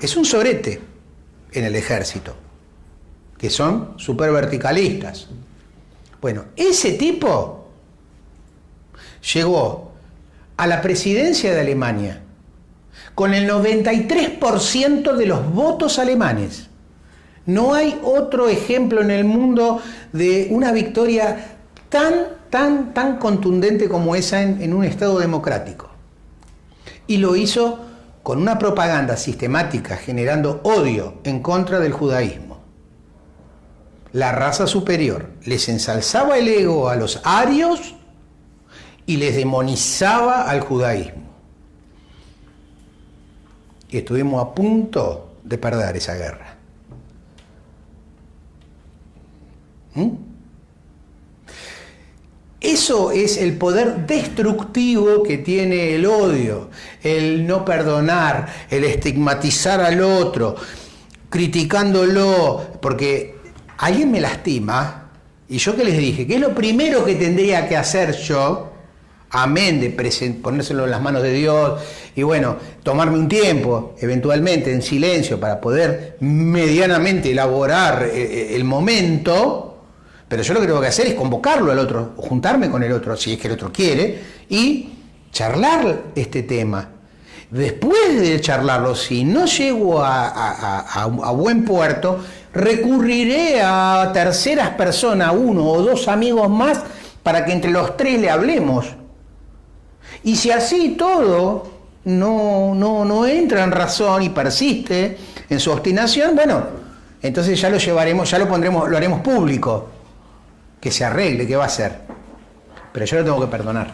Es un sorete en el ejército, que son súper verticalistas. Bueno, ese tipo llegó a la presidencia de Alemania con el 93% de los votos alemanes. No hay otro ejemplo en el mundo de una victoria tan contundente como esa en un Estado democrático. Y lo hizo con una propaganda sistemática generando odio en contra del judaísmo. La raza superior les ensalzaba el ego a los arios y les demonizaba al judaísmo. Y estuvimos a punto de perder esa guerra. Eso es el poder destructivo que tiene el odio, el no perdonar, el estigmatizar al otro, criticándolo, porque alguien me lastima, y yo que les dije, ¿qué es lo primero que tendría que hacer yo? Amén de ponérselo en las manos de Dios y bueno, tomarme un tiempo, eventualmente en silencio, para poder medianamente elaborar el momento. Pero yo lo que tengo que hacer es convocarlo al otro, o juntarme con el otro, si es que el otro quiere, y charlar este tema. Después de charlarlo, si no llego a buen puerto, recurriré a terceras personas, uno o dos amigos más, para que entre los tres le hablemos. Y si así todo no entra en razón y persiste en su obstinación, bueno, entonces ya lo llevaremos, ya lo pondremos, lo haremos público. Que se arregle, ¿qué va a hacer? Pero yo lo tengo que perdonar.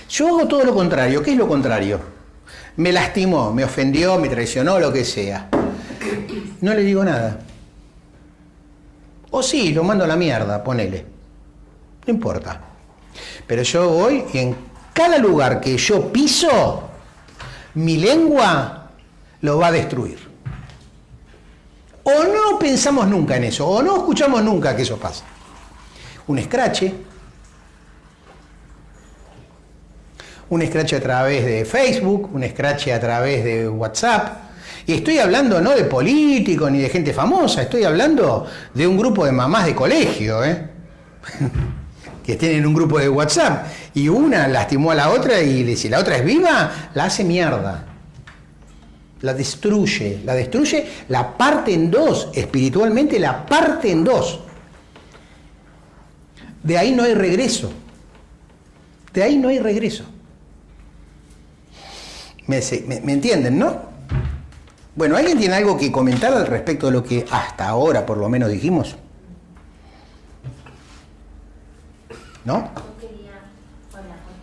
Yo hago todo lo contrario. ¿Qué es lo contrario? Me lastimó, me ofendió, me traicionó, lo que sea. No le digo nada. O sí, lo mando a la mierda, ponele. No importa. Pero yo voy y en cada lugar que yo piso, mi lengua lo va a destruir. O no pensamos nunca en eso, o no escuchamos nunca que eso pasa. Un escrache a través de Facebook, un escrache a través de WhatsApp. Y estoy hablando no de políticos ni de gente famosa, estoy hablando de un grupo de mamás de colegio, que tienen un grupo de WhatsApp. Y una lastimó a la otra y si la otra es viva, la hace mierda. La destruye, la parte en dos, espiritualmente la parte en dos. De ahí no hay regreso. ¿Me entienden, no? Bueno, ¿alguien tiene algo que comentar al respecto de lo que hasta ahora por lo menos dijimos? ¿No?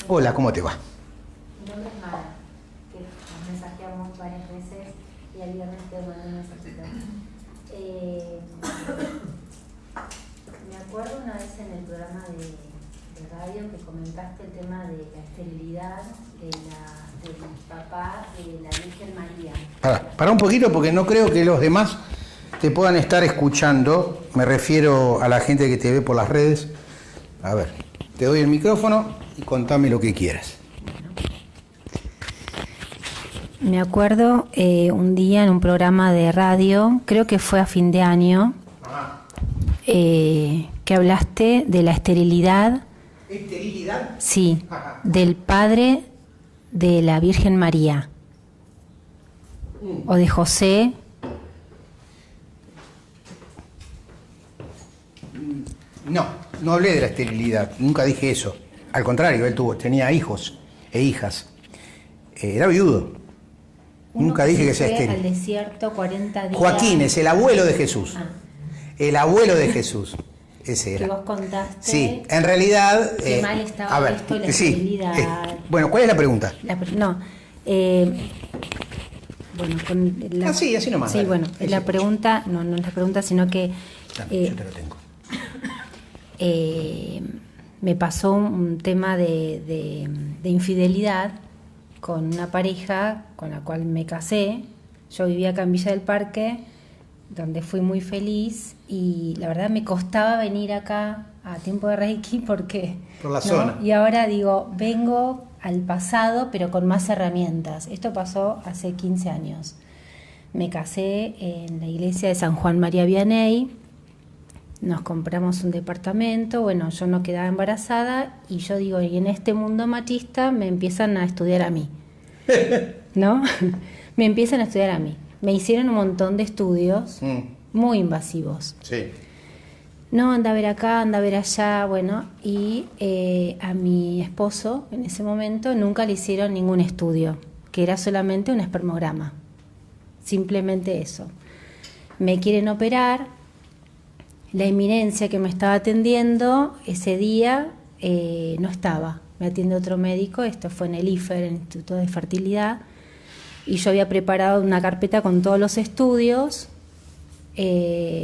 Hola, ¿cómo te va? Mi nombre es Mara, que nos mensajeamos varias veces y al viernes te mandé un mensajito. Me acuerdo una vez en el programa de radio que comentaste el tema de la esterilidad del papá de la Virgen María. Para un poquito porque no creo que los demás te puedan estar escuchando. Me refiero a la gente que te ve por las redes. A ver, te doy el micrófono y contame lo que quieras. Me acuerdo un día en un programa de radio, creo que fue a fin de año, que hablaste de la esterilidad. ¿Esterilidad? Sí, del padre de la Virgen María o de José. No hablé de la esterilidad, nunca dije eso. Al contrario, él tenía hijos e hijas. Era viudo. Nunca dije que sea fue estéril. al desierto 40 días. Joaquín es el abuelo de Jesús. Ah. El abuelo de Jesús. Ese era. Que vos contaste. Sí, en realidad. Qué mal estaba a ver, esto, la sí, esterilidad. bueno, ¿cuál es la pregunta? No. Bueno, con la, sí, así nomás. Sí, dale. bueno, Sí, la sí. pregunta, no es la pregunta, sino que Dame, yo te lo tengo. me pasó un tema de infidelidad con una pareja con la cual me casé. Yo vivía acá en Villa del Parque, donde fui muy feliz, y la verdad me costaba venir acá a tiempo de Reiki porque... Por la ¿no? zona. Y ahora digo, vengo al pasado pero con más herramientas. Esto pasó hace 15 años. Me casé en la iglesia de San Juan María Vianney, nos compramos un departamento, bueno, yo no quedaba embarazada y yo digo, y en este mundo machista me empiezan a estudiar a mí, ¿no? Me empiezan a estudiar a mí. Me hicieron un montón de estudios muy invasivos. Sí. No, anda a ver acá, anda a ver allá, bueno, y a mi esposo en ese momento nunca le hicieron ningún estudio, que era solamente un espermograma, simplemente eso. Me quieren operar, la eminencia que me estaba atendiendo ese día no estaba, me atiende otro médico, esto fue en el IFER, el Instituto de Fertilidad, y yo había preparado una carpeta con todos los estudios,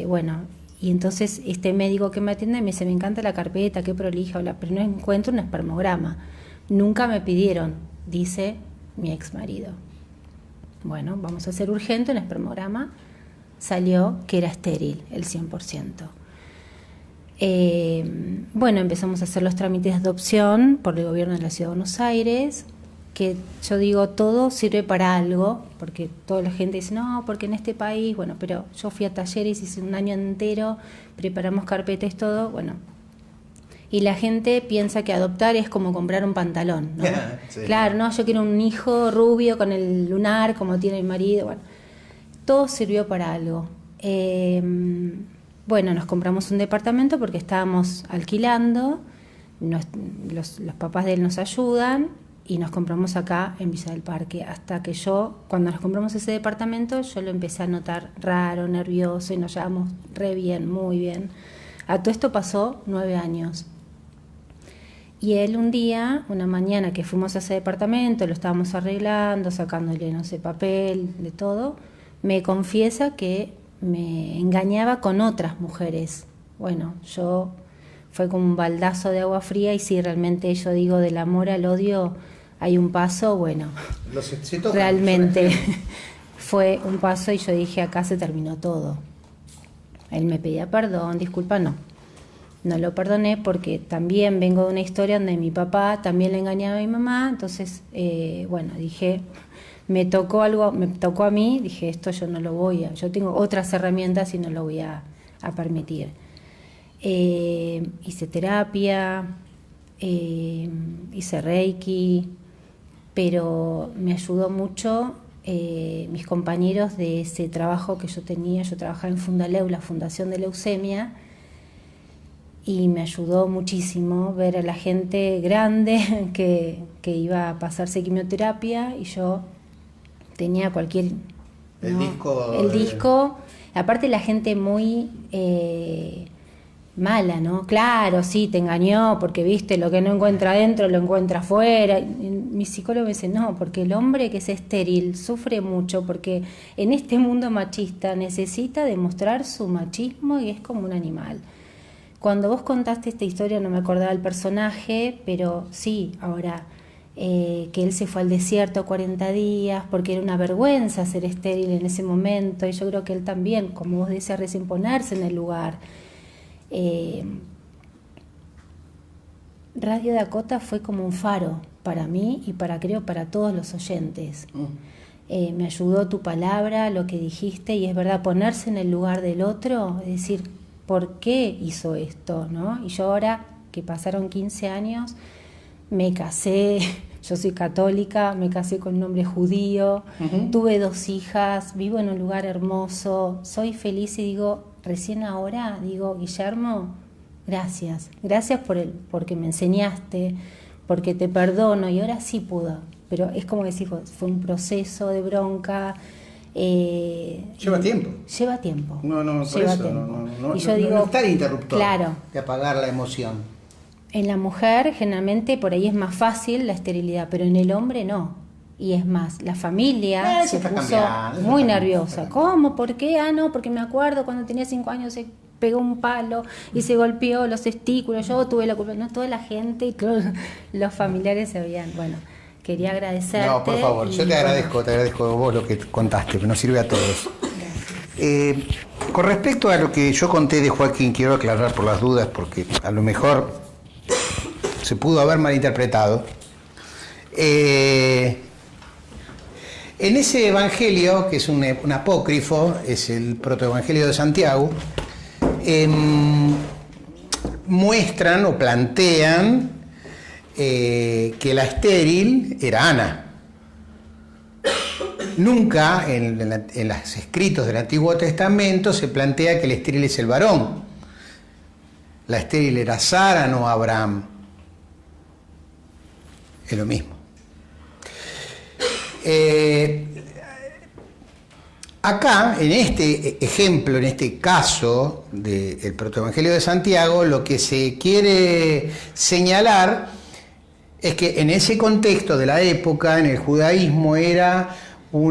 bueno, y entonces este médico que me atiende me dice, me encanta la carpeta, qué prolija, pero no encuentro un espermograma. Nunca me pidieron, dice mi ex marido. Bueno, vamos a hacer urgente un espermograma. Salió que era estéril, el 100%. Bueno, empezamos a hacer los trámites de adopción por el gobierno de la Ciudad de Buenos Aires, que yo digo, todo sirve para algo, porque toda la gente dice, no, porque en este país, bueno, pero yo fui a talleres, hice un año entero, preparamos carpetas, todo, bueno. Y la gente piensa que adoptar es como comprar un pantalón, ¿no? Sí. Claro, no, yo quiero un hijo rubio con el lunar, como tiene mi marido, bueno. Todo sirvió para algo. Bueno, nos compramos un departamento porque estábamos alquilando, los papás de él nos ayudan, y nos compramos acá en Villa del Parque, hasta que cuando nos compramos ese departamento, yo lo empecé a notar raro, nervioso, y nos llevamos re bien, muy bien. A todo esto pasó 9 años. Y él un día, una mañana que fuimos a ese departamento, lo estábamos arreglando, sacándole, no sé, papel, de todo, me confiesa que me engañaba con otras mujeres. Bueno, fue como un baldazo de agua fría, y si realmente yo digo del amor al odio hay un paso, bueno, realmente fue un paso, y yo dije, acá se terminó todo. Él me pedía perdón, disculpa, no lo perdoné, porque también vengo de una historia donde mi papá también le engañaba a mi mamá, entonces, bueno, dije, me tocó a mí, dije, esto yo no lo yo tengo otras herramientas y no lo voy a permitir. Hice terapia, hice Reiki, pero me ayudó mucho mis compañeros de ese trabajo que yo tenía. Yo trabajaba en Fundaleu, la Fundación de Leucemia, y me ayudó muchísimo ver a la gente grande que iba a pasarse quimioterapia, y yo tenía cualquier... El ¿no? disco, aparte la gente muy mala, ¿no? Claro, sí, te engañó, porque viste, lo que no encuentra adentro lo encuentra afuera. Y mi psicólogo me dice, no, porque el hombre que es estéril sufre mucho, porque en este mundo machista necesita demostrar su machismo y es como un animal. Cuando vos contaste esta historia no me acordaba el personaje, pero sí, ahora... que él se fue al desierto 40 días porque era una vergüenza ser estéril en ese momento, y yo creo que él también, como vos decías recién, ponerse en el lugar. Radio Dakota fue como un faro para mí y creo para todos los oyentes. Me ayudó tu palabra, lo que dijiste, y es verdad, ponerse en el lugar del otro, es decir, ¿por qué hizo esto? ¿No? Y yo ahora, que pasaron 15 años, me casé, yo soy católica, me casé con un hombre judío, tuve 2 hijas, vivo en un lugar hermoso, soy feliz, y digo, recién ahora, digo, Guillermo, gracias porque me enseñaste, porque te perdono y ahora sí pudo. Pero es como decís vos, fue un proceso de bronca. Lleva tiempo. Lleva tiempo. No, por lleva eso, tiempo. no Y yo digo, está el interruptor claro, de apagar la emoción. en la mujer generalmente por ahí es más fácil la esterilidad, pero en el hombre no. Y es más, la familia se puso muy nerviosa. ¿Cómo? ¿Por qué? Ah, no, porque me acuerdo cuando tenía 5 años se pegó un palo y se golpeó los testículos. Yo tuve la culpa. No, toda la gente y todos los familiares se veían. Bueno, quería agradecerte. No, por favor, yo te agradezco vos lo que contaste, que nos sirve a todos. Con respecto a lo que yo conté de Joaquín, quiero aclarar por las dudas, porque a lo mejor se pudo haber malinterpretado. En ese evangelio, que es un apócrifo, es el protoevangelio de Santiago, muestran o plantean que la estéril era Ana. Nunca en los escritos del Antiguo Testamento se plantea que el estéril es el varón. La estéril era Sara, no Abraham. Es lo mismo. Acá, en este ejemplo, en este caso del protoevangelio de Santiago, lo que se quiere señalar es que en ese contexto de la época, en el judaísmo, era como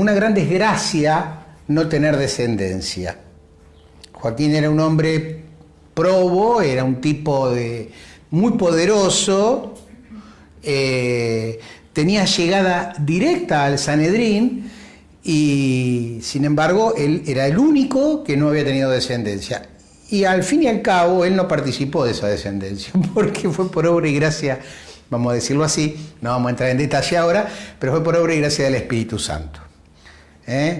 una gran desgracia no tener descendencia. Joaquín era un hombre probo, era un tipo muy poderoso, tenía llegada directa al Sanedrín y, sin embargo, él era el único que no había tenido descendencia. Y al fin y al cabo, él no participó de esa descendencia, porque fue por obra y gracia, vamos a decirlo así, no vamos a entrar en detalle ahora, pero fue por obra y gracia del Espíritu Santo.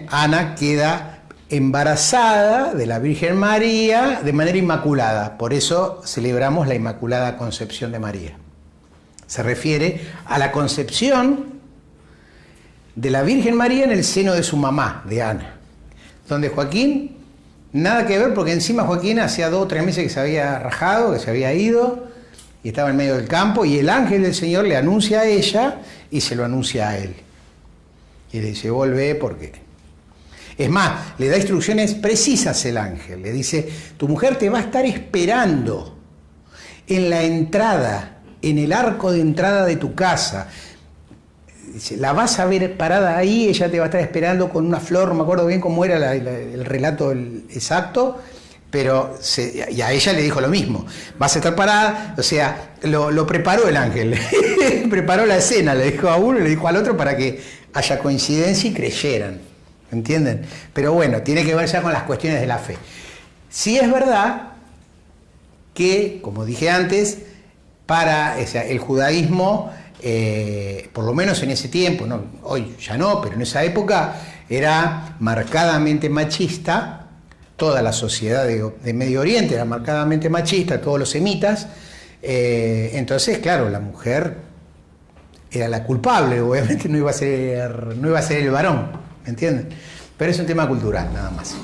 Ana queda embarazada de la Virgen María de manera inmaculada, por eso celebramos la Inmaculada Concepción de María. Se refiere a la concepción de la Virgen María en el seno de su mamá, de Ana. Donde Joaquín, nada que ver, porque encima Joaquín hacía 2 o 3 meses que se había rajado, que se había ido, y estaba en medio del campo, y el ángel del Señor le anuncia a ella y se lo anuncia a él. Y le dice, volvé porque... Es más, le da instrucciones precisas el ángel. Le dice, tu mujer te va a estar esperando en la entrada, en el arco de entrada de tu casa. Dice, la vas a ver parada ahí, ella te va a estar esperando con una flor, no me acuerdo bien cómo era el relato exacto, pero y a ella le dijo lo mismo, vas a estar parada, o sea, lo preparó el ángel, preparó la escena, le dijo a uno y le dijo al otro para que haya coincidencia y creyeran, ¿entienden? Pero bueno, tiene que ver ya con las cuestiones de la fe. Sí es verdad que, como dije antes, para el judaísmo, por lo menos en ese tiempo, no, hoy ya no, pero en esa época era marcadamente machista. Toda la sociedad de Medio Oriente era marcadamente machista, todos los semitas. Entonces, claro, la mujer era la culpable, obviamente no iba a ser el varón, ¿me entienden? Pero es un tema cultural, nada más.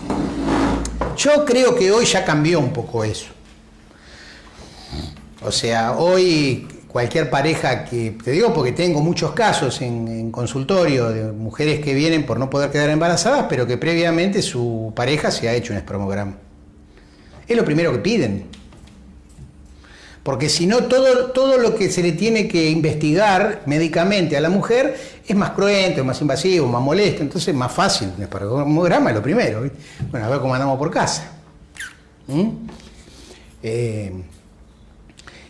Yo creo que hoy ya cambió un poco eso. O sea, hoy cualquier pareja que, te digo porque tengo muchos casos en consultorio de mujeres que vienen por no poder quedar embarazadas, pero que previamente su pareja se ha hecho un espermograma. Es lo primero que piden. Porque si no, todo lo que se le tiene que investigar médicamente a la mujer es más cruento, es más invasivo, más molesto, entonces es más fácil. Un espermograma es lo primero, ¿viste? Bueno, a ver cómo andamos por casa.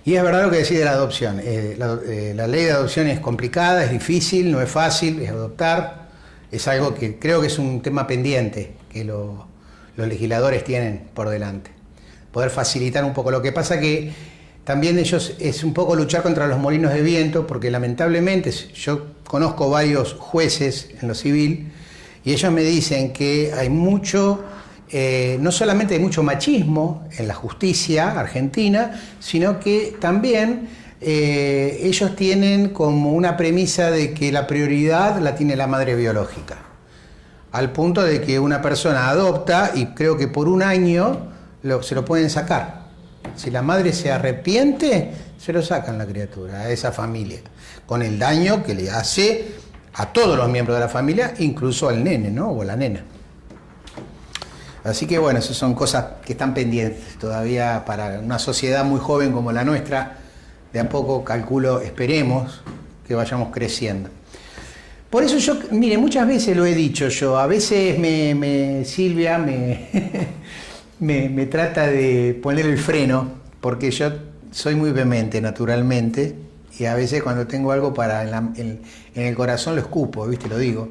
Y es verdad lo que decís de la adopción. La ley de adopción es complicada, es difícil, no es fácil, es adoptar. Es algo que creo que es un tema pendiente que los legisladores tienen por delante. Poder facilitar un poco. Lo que pasa que también ellos es un poco luchar contra los molinos de viento, porque lamentablemente yo conozco varios jueces en lo civil y ellos me dicen que hay mucho... no solamente hay mucho machismo en la justicia argentina, sino que también ellos tienen como una premisa de que la prioridad la tiene la madre biológica, al punto de que una persona adopta y creo que por 1 año se lo pueden sacar. Si la madre se arrepiente, se lo sacan la criatura, a esa familia, con el daño que le hace a todos los miembros de la familia, incluso al nene, ¿no? O a la nena. Así que bueno, esas son cosas que están pendientes todavía para una sociedad muy joven como la nuestra. De a poco, calculo, esperemos que vayamos creciendo. Por eso yo, mire, muchas veces lo he dicho yo, a veces Silvia me trata de poner el freno, porque yo soy muy vehemente naturalmente, y a veces cuando tengo algo en el corazón lo escupo, ¿viste? Lo digo.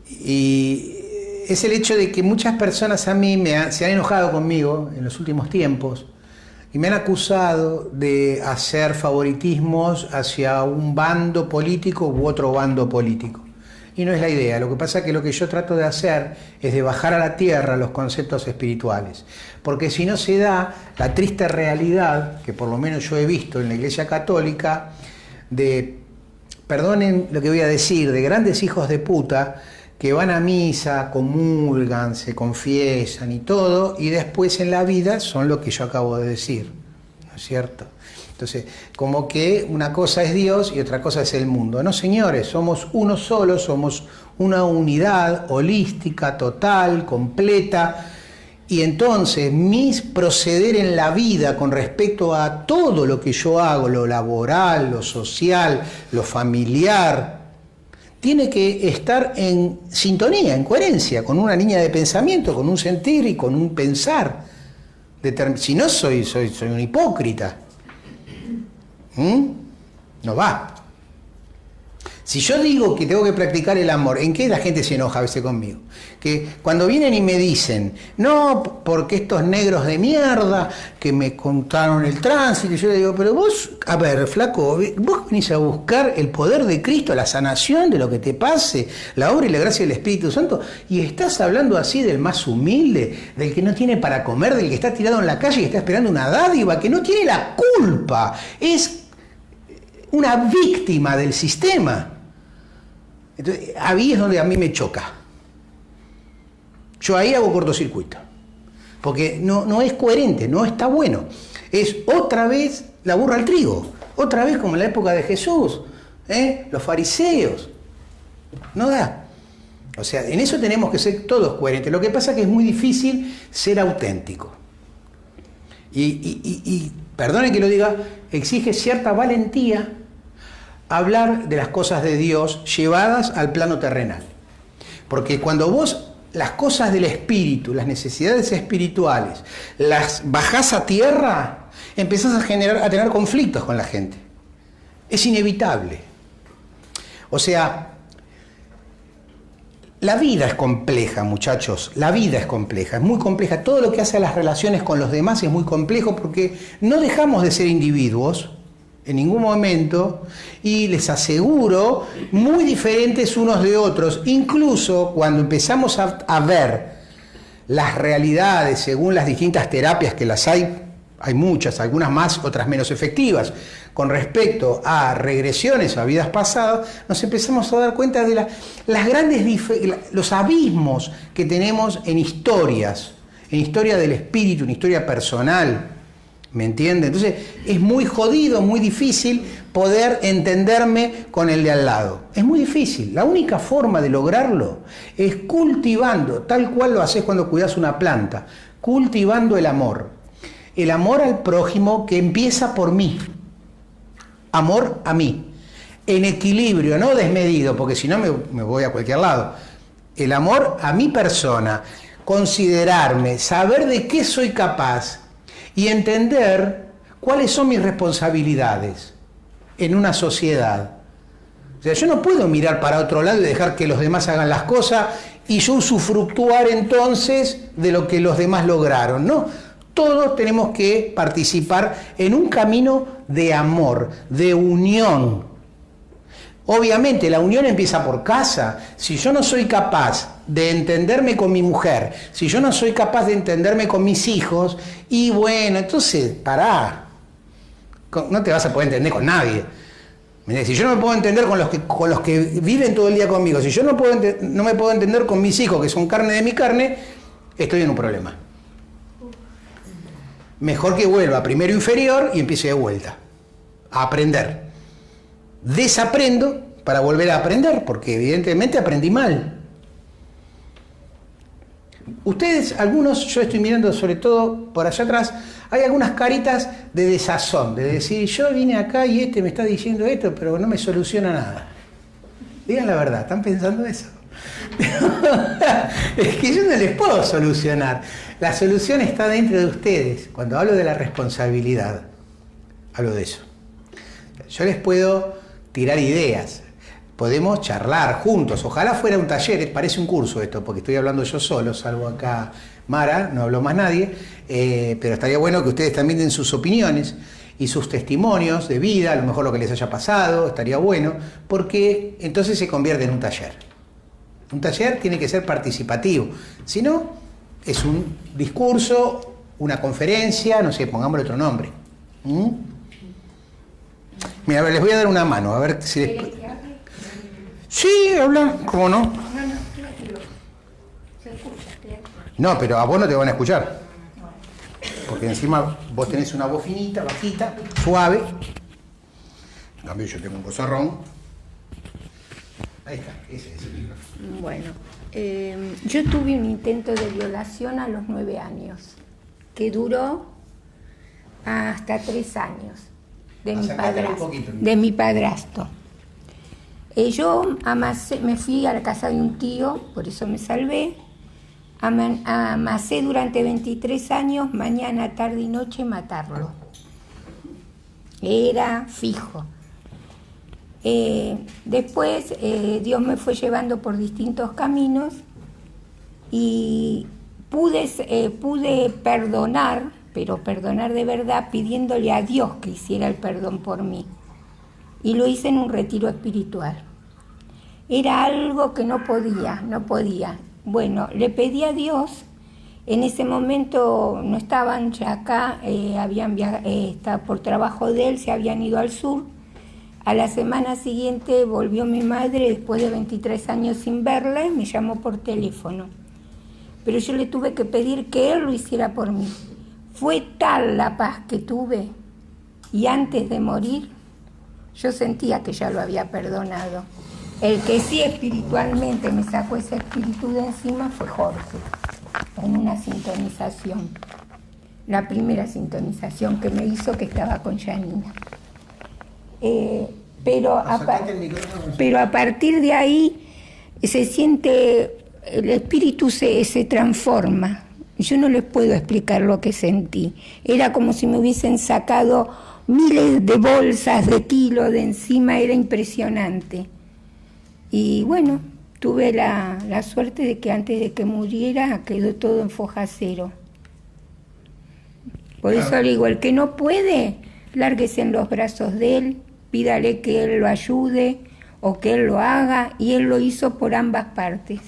Y es el hecho de que muchas personas a mí se han enojado conmigo en los últimos tiempos y me han acusado de hacer favoritismos hacia un bando político u otro bando político. Y no es la idea. Lo que pasa es que lo que yo trato de hacer es de bajar a la tierra los conceptos espirituales. Porque si no se da la triste realidad, que por lo menos yo he visto en la Iglesia Católica, de, perdonen lo que voy a decir, de grandes hijos de puta que van a misa, comulgan, se confiesan y todo, y después en la vida son lo que yo acabo de decir, ¿no es cierto? Entonces, como que una cosa es Dios y otra cosa es el mundo. No, señores, somos uno solo, somos una unidad holística, total, completa, y entonces mis proceder en la vida con respecto a todo lo que yo hago, lo laboral, lo social, lo familiar, tiene que estar en sintonía, en coherencia, con una línea de pensamiento, con un sentir y con un pensar. Si no, soy un hipócrita. No va. Si yo digo que tengo que practicar el amor, ¿en qué la gente se enoja a veces conmigo? Que cuando vienen y me dicen, no, porque estos negros de mierda que me contaron el tránsito, y yo le digo, pero vos, a ver, flaco, vos venís a buscar el poder de Cristo, la sanación de lo que te pase, la obra y la gracia del Espíritu Santo, y estás hablando así del más humilde, del que no tiene para comer, del que está tirado en la calle y está esperando una dádiva, que no tiene la culpa, es una víctima del sistema. Entonces, ahí es donde a mí me choca. Yo ahí hago cortocircuito. Porque no es coherente, no está bueno. Es otra vez la burra al trigo. Otra vez como en la época de Jesús. Los fariseos. No da. O sea, en eso tenemos que ser todos coherentes. Lo que pasa es que es muy difícil ser auténtico. Y perdonen que lo diga, exige cierta valentía hablar de las cosas de Dios llevadas al plano terrenal. Porque cuando vos las cosas del espíritu, las necesidades espirituales, las bajás a tierra, empezás a tener conflictos con la gente. Es inevitable. O sea, la vida es compleja, muchachos. La vida es compleja, es muy compleja. Todo lo que hace a las relaciones con los demás es muy complejo porque no dejamos de ser individuos en ningún momento, y les aseguro, muy diferentes unos de otros, incluso cuando empezamos a ver las realidades según las distintas terapias que las hay muchas, algunas más, otras menos efectivas, con respecto a regresiones a vidas pasadas, nos empezamos a dar cuenta de las grandes los abismos que tenemos en historia del espíritu, en historia personal. ¿Me entiende? Entonces es muy jodido, muy difícil poder entenderme con el de al lado. Es muy difícil. La única forma de lograrlo es cultivando, tal cual lo haces cuando cuidas una planta, cultivando el amor. El amor al prójimo que empieza por mí. Amor a mí. En equilibrio, no desmedido, porque si no me voy a cualquier lado. El amor a mi persona. Considerarme, saber de qué soy capaz y entender cuáles son mis responsabilidades en una sociedad. O sea, yo no puedo mirar para otro lado y dejar que los demás hagan las cosas y yo usufructuar entonces de lo que los demás lograron. No, todos tenemos que participar en un camino de amor, de unión. Obviamente la unión empieza por casa. Si yo no soy capaz de entenderme con mi mujer, si yo no soy capaz de entenderme con mis hijos, y bueno, entonces pará, no te vas a poder entender con nadie. Si yo no me puedo entender con los que viven todo el día conmigo, si yo no me puedo entender con mis hijos que son carne de mi carne, estoy en un problema. Mejor que vuelva a primero inferior y empiece de vuelta a aprender. Desaprendo para volver a aprender, porque evidentemente aprendí mal. Ustedes, algunos, yo estoy mirando sobre todo por allá atrás, hay algunas caritas de desazón, de decir, yo vine acá y este me está diciendo esto, pero no me soluciona nada. Digan la verdad, ¿están pensando eso? Es que yo no les puedo solucionar. La solución está dentro de ustedes. Cuando hablo de la responsabilidad, hablo de eso. Yo les puedo tirar ideas. Podemos charlar juntos. Ojalá fuera un taller, parece un curso esto, porque estoy hablando yo solo, salvo acá Mara, no habló más nadie, pero estaría bueno que ustedes también den sus opiniones y sus testimonios de vida, a lo mejor lo que les haya pasado, estaría bueno, porque entonces se convierte en un taller. Un taller tiene que ser participativo, si no, es un discurso, una conferencia, no sé, pongámosle otro nombre. Mira, a ver, les voy a dar una mano, a ver si les... Sí, habla, ¿cómo no? No, pero a vos no te van a escuchar. Porque encima vos tenés una voz finita, bajita, suave. En cambio yo tengo un vozarrón. Ahí está, ese es el micrófono. Bueno, yo tuve un intento de violación a los 9 años, que duró hasta 3 años, de mi padrastro. Yo me fui a la casa de un tío, por eso me salvé. Amasé durante 23 años, mañana, tarde y noche, matarlo. Era fijo. Después Dios me fue llevando por distintos caminos y pude perdonar, pero perdonar de verdad, pidiéndole a Dios que hiciera el perdón por mí. Y lo hice en un retiro espiritual. Era algo que no podía. Bueno, le pedí a Dios, en ese momento no estaban ya acá, habían viajado por trabajo de él, se habían ido al sur. A la semana siguiente volvió mi madre, después de 23 años sin verla, y me llamó por teléfono. Pero yo le tuve que pedir que él lo hiciera por mí. Fue tal la paz que tuve, y antes de morir, yo sentía que ya lo había perdonado. El que sí espiritualmente me sacó ese espíritu de encima fue Jorge, en una sintonización. La primera sintonización que me hizo, que estaba con Janina. Pero a partir de ahí se siente, el espíritu se transforma. Yo no les puedo explicar lo que sentí. Era como si me hubiesen sacado miles de bolsas de kilos de encima, era impresionante. Y bueno, tuve la suerte de que antes de que muriera quedó todo en foja cero. Por eso le digo, el que no puede, lárguese en los brazos de él, pídale que él lo ayude o que él lo haga, y él lo hizo por ambas partes.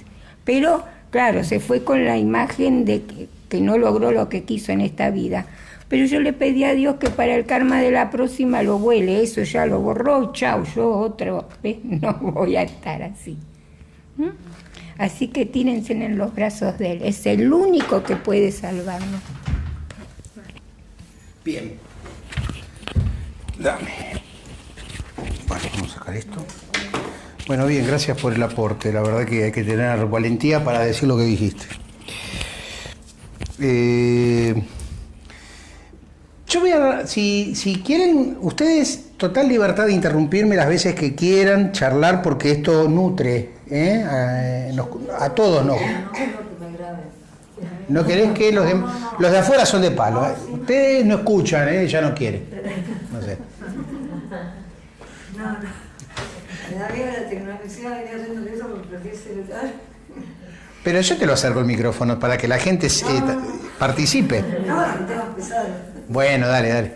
Pero, claro, se fue con la imagen de que no logró lo que quiso en esta vida. Pero yo le pedí a Dios que para el karma de la próxima lo vuele, eso ya lo borró, chau, yo otra vez no voy a estar así. Así que tírense en los brazos de él, es el único que puede salvarnos. Bien. Dame. Bueno, vamos a sacar esto. Bueno, bien, gracias por el aporte. La verdad que hay que tener valentía para decir lo que dijiste. Yo voy a, si quieren, ustedes, total libertad de interrumpirme las veces que quieran, charlar, porque esto nutre, a todos nos. ¿No querés que los de afuera son de palo? Ustedes no escuchan, ya no quieren. No sé. No. Me da miedo la tecnología, venía haciendo eso porque prefiero celular. Pero yo te lo acerco el micrófono para que la gente participe. No, el tema es pesado. Bueno, dale.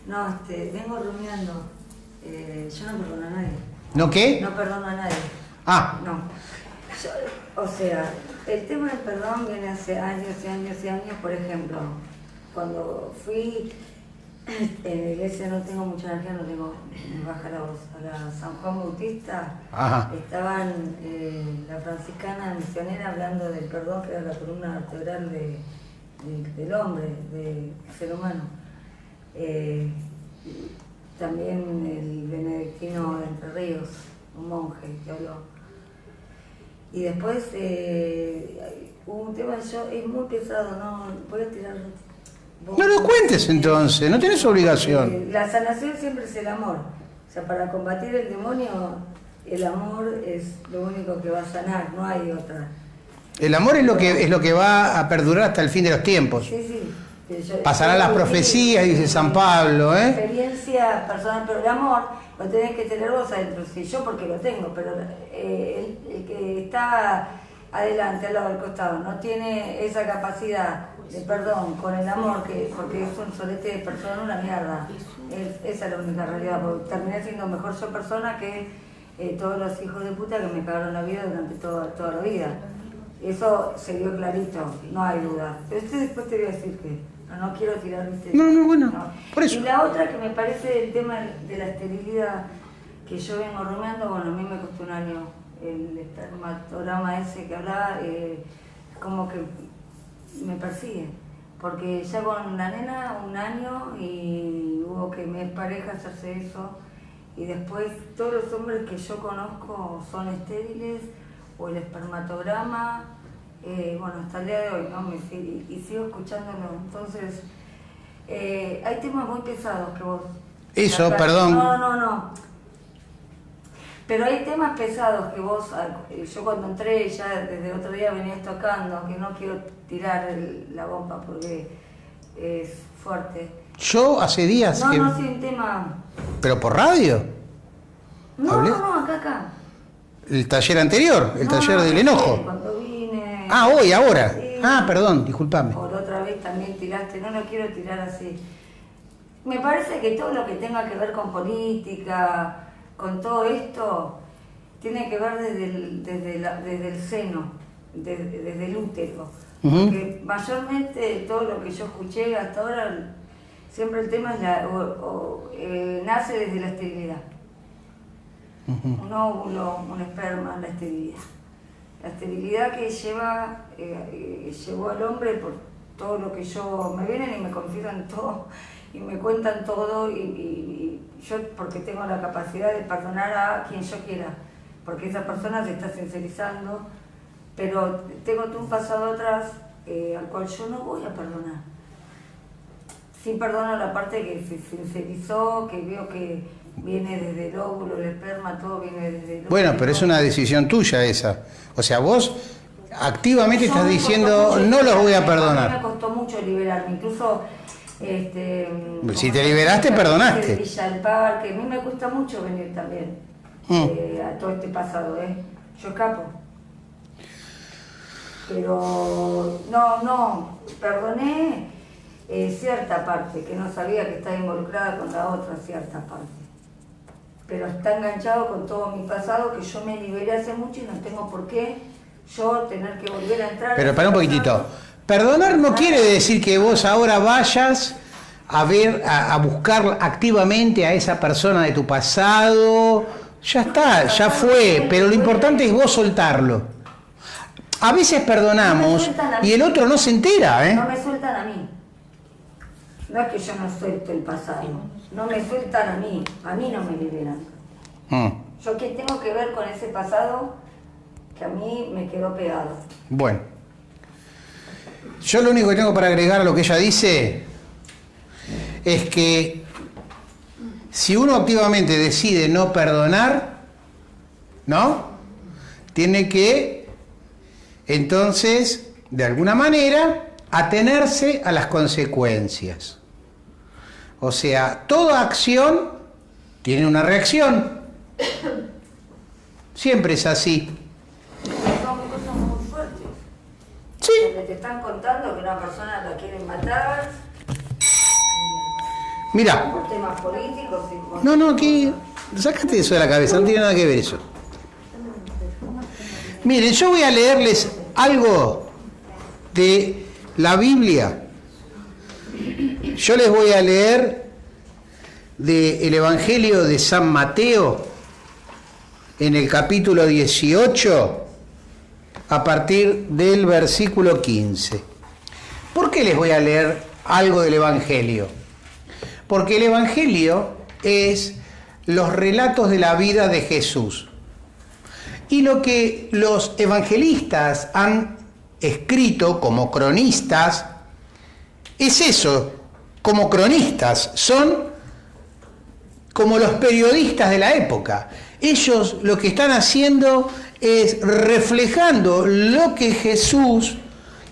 No, vengo rumiando. Yo no perdono a nadie. ¿No qué? No perdono a nadie. Ah. No. O sea, el tema del perdón viene hace años y años y años. Por ejemplo, cuando fui en la iglesia, no tengo mucha energía, no tengo, me baja la voz, a la San Juan Bautista. Ajá. Estaban la franciscana misionera hablando del perdón, que era la columna vertebral del hombre, del ser humano. También el benedictino de Entre Ríos, un monje que habló. Y después hubo un tema, es muy pesado, no voy a tirar. No lo cuentes entonces, no tenés obligación. La sanación siempre es el amor. O sea, para combatir el demonio, el amor es lo único que va a sanar, no hay otra. El amor es lo que va a perdurar hasta el fin de los tiempos. Sí, sí. Pasarán las profecías, dice San Pablo, ¿eh? Experiencia personal, pero el amor lo tenés que tener vos adentro. Sí, yo porque lo tengo, pero el que está adelante, al lado del costado, no tiene esa capacidad de perdón con el amor, porque es un solete de persona, una mierda. Esa es la única realidad, porque terminé siendo mejor yo persona que todos los hijos de puta que me cagaron la vida durante toda la vida. Eso se dio clarito, no hay duda. Pero después te voy a decir que no quiero tirar mi bueno, por eso. Y la otra que me parece el tema de la esterilidad, que yo vengo rumiando, bueno, a mí me costó un año el espermatograma ese que hablaba, como que me persigue. Porque ya con la nena un año y hubo que mi pareja hacerse eso. Y después todos los hombres que yo conozco son estériles, o el espermatograma, bueno, hasta el día de hoy, ¿no? Y sigo escuchándolo. Entonces, hay temas muy pesados que vos... Eso, perdón. No. Pero hay temas pesados que vos, yo cuando entré, ya desde otro día venías tocando, que no quiero tirar la bomba porque es fuerte. Yo hace días No, que... no, sí, un tema... ¿Pero por radio? ¿Hablé? No, acá. El taller anterior, el taller del enojo. Cuando vine... Ah, hoy, ahora. Sí. Perdón, discúlpame. Por otra vez también tiraste, no lo quiero tirar así. Me parece que todo lo que tenga que ver con política, con todo esto, tiene que ver desde el seno, desde el útero. Porque mayormente todo lo que yo escuché hasta ahora, siempre el tema es nace desde la esterilidad. Un óvulo, un esperma, la esterilidad. La esterilidad que llevó al hombre por todo lo que me vienen y me confiesan todo y me cuentan todo y yo porque tengo la capacidad de perdonar a quien yo quiera, porque esa persona se está sincerizando, pero tengo todo un pasado atrás al cual yo no voy a perdonar. Sí perdono la parte que se sincerizó, que veo que viene desde el óvulo, el esperma, todo viene desde el óvulo. Bueno, pero es una decisión tuya esa. O sea, vos activamente estás diciendo, no los voy a perdonar. A mí me costó mucho liberarme, incluso... si te liberaste, perdonaste. De Villa del Parque, a mí me cuesta mucho venir también a todo este pasado, yo escapo. Pero no, perdoné cierta parte, que no sabía que estaba involucrada con la otra cierta parte. Pero está enganchado con todo mi pasado, que yo me liberé hace mucho y no tengo por qué yo tener que volver a entrar. Pero para un poquitito. Perdonar no quiere decir que vos ahora vayas a buscar activamente a esa persona de tu pasado. Ya está, ya fue. Pero lo importante es vos soltarlo. A veces perdonamos y el otro no se entera, No me sueltan a mí. No es que yo no suelto el pasado. No me sueltan a mí no me liberan. Yo qué tengo que ver con ese pasado que a mí me quedó pegado. Bueno, yo lo único que tengo para agregar a lo que ella dice es que si uno activamente decide no perdonar, ¿no? Tiene que, entonces, de alguna manera, atenerse a las consecuencias. O sea, toda acción tiene una reacción. Siempre es así. Son cosas muy fuertes. Sí. Porque te están contando que una persona la quieren matar. Mira. Por temas políticos. No, aquí. Sácate eso de la cabeza, no tiene nada que ver eso. Miren, yo voy a leerles algo de la Biblia. Yo les voy a leer del Evangelio de San Mateo, en el capítulo 18, a partir del versículo 15. ¿Por qué les voy a leer algo del Evangelio? Porque el Evangelio es los relatos de la vida de Jesús. Y lo que los evangelistas han escrito como cronistas es eso, como cronistas, son como los periodistas de la época. Ellos lo que están haciendo es reflejando lo que Jesús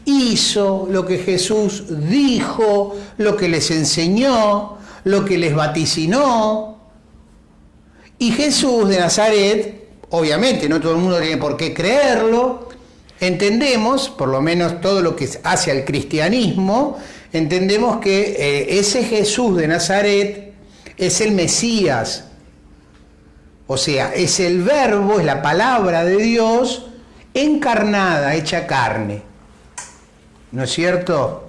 hizo, lo que Jesús dijo, lo que les enseñó, lo que les vaticinó. Y Jesús de Nazaret, obviamente no todo el mundo tiene por qué creerlo, entendemos, por lo menos todo lo que hace al cristianismo, entendemos que ese Jesús de Nazaret es el Mesías, o sea, es el verbo, es la palabra de Dios encarnada, hecha carne, ¿no es cierto?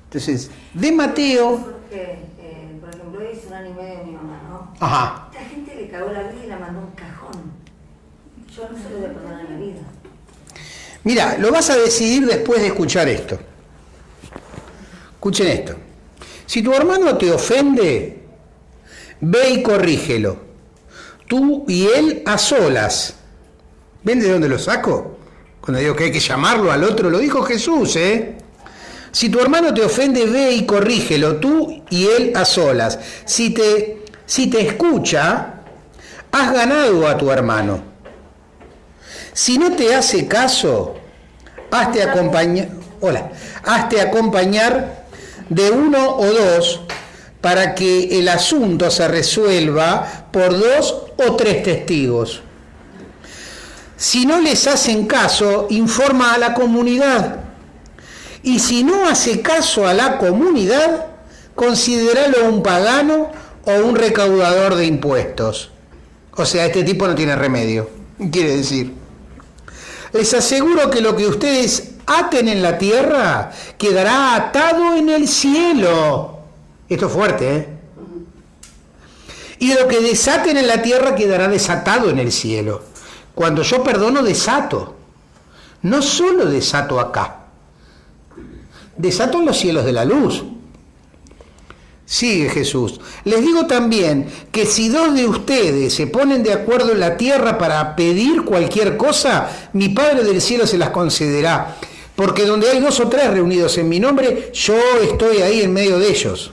Entonces, de Mateo... Porque, por ejemplo, hoy hice un anime de mi mamá, ¿no? Ajá. La gente le cagó la vida y la mandó a un cajón. Yo no se lo voy a perdonar en la vida. Mira, lo vas a decidir después de escuchar esto. Escuchen esto. Si tu hermano te ofende, ve y corrígelo. Tú y él a solas. ¿Ven de dónde lo saco? Cuando digo que hay que llamarlo al otro, lo dijo Jesús, ¿eh? Si tu hermano te ofende, ve y corrígelo, tú y él a solas. Si te escucha, has ganado a tu hermano. Si no te hace caso, hazte acompañar de uno o dos para que el asunto se resuelva por 2 o 3 testigos. Si no les hacen caso, informa a la comunidad. Y si no hace caso a la comunidad, considéralo un pagano o un recaudador de impuestos. O sea, este tipo no tiene remedio. Quiere decir, les aseguro que lo que ustedes aten en la tierra quedará atado en el cielo. Esto es fuerte, ¿eh? Y lo que desaten en la tierra quedará desatado en el cielo. Cuando yo perdono, desato. No solo desato acá. Desato en los cielos de la luz. Sigue Jesús. Les digo también que si 2 de ustedes se ponen de acuerdo en la tierra para pedir cualquier cosa, mi Padre del cielo se las concederá. Porque donde hay 2 o 3 reunidos en mi nombre, yo estoy ahí en medio de ellos.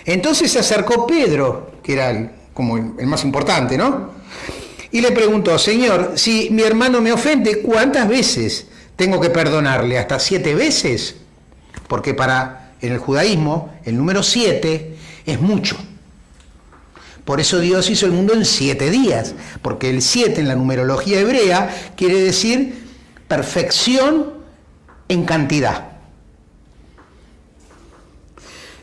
Entonces se acercó Pedro, que era como el más importante, ¿no? Y le preguntó, Señor, si mi hermano me ofende, ¿cuántas veces tengo que perdonarle? ¿Hasta 7 veces? Porque en el judaísmo el número 7 es mucho. Por eso Dios hizo el mundo en 7 días, porque el 7 en la numerología hebrea quiere decir perfección en cantidad.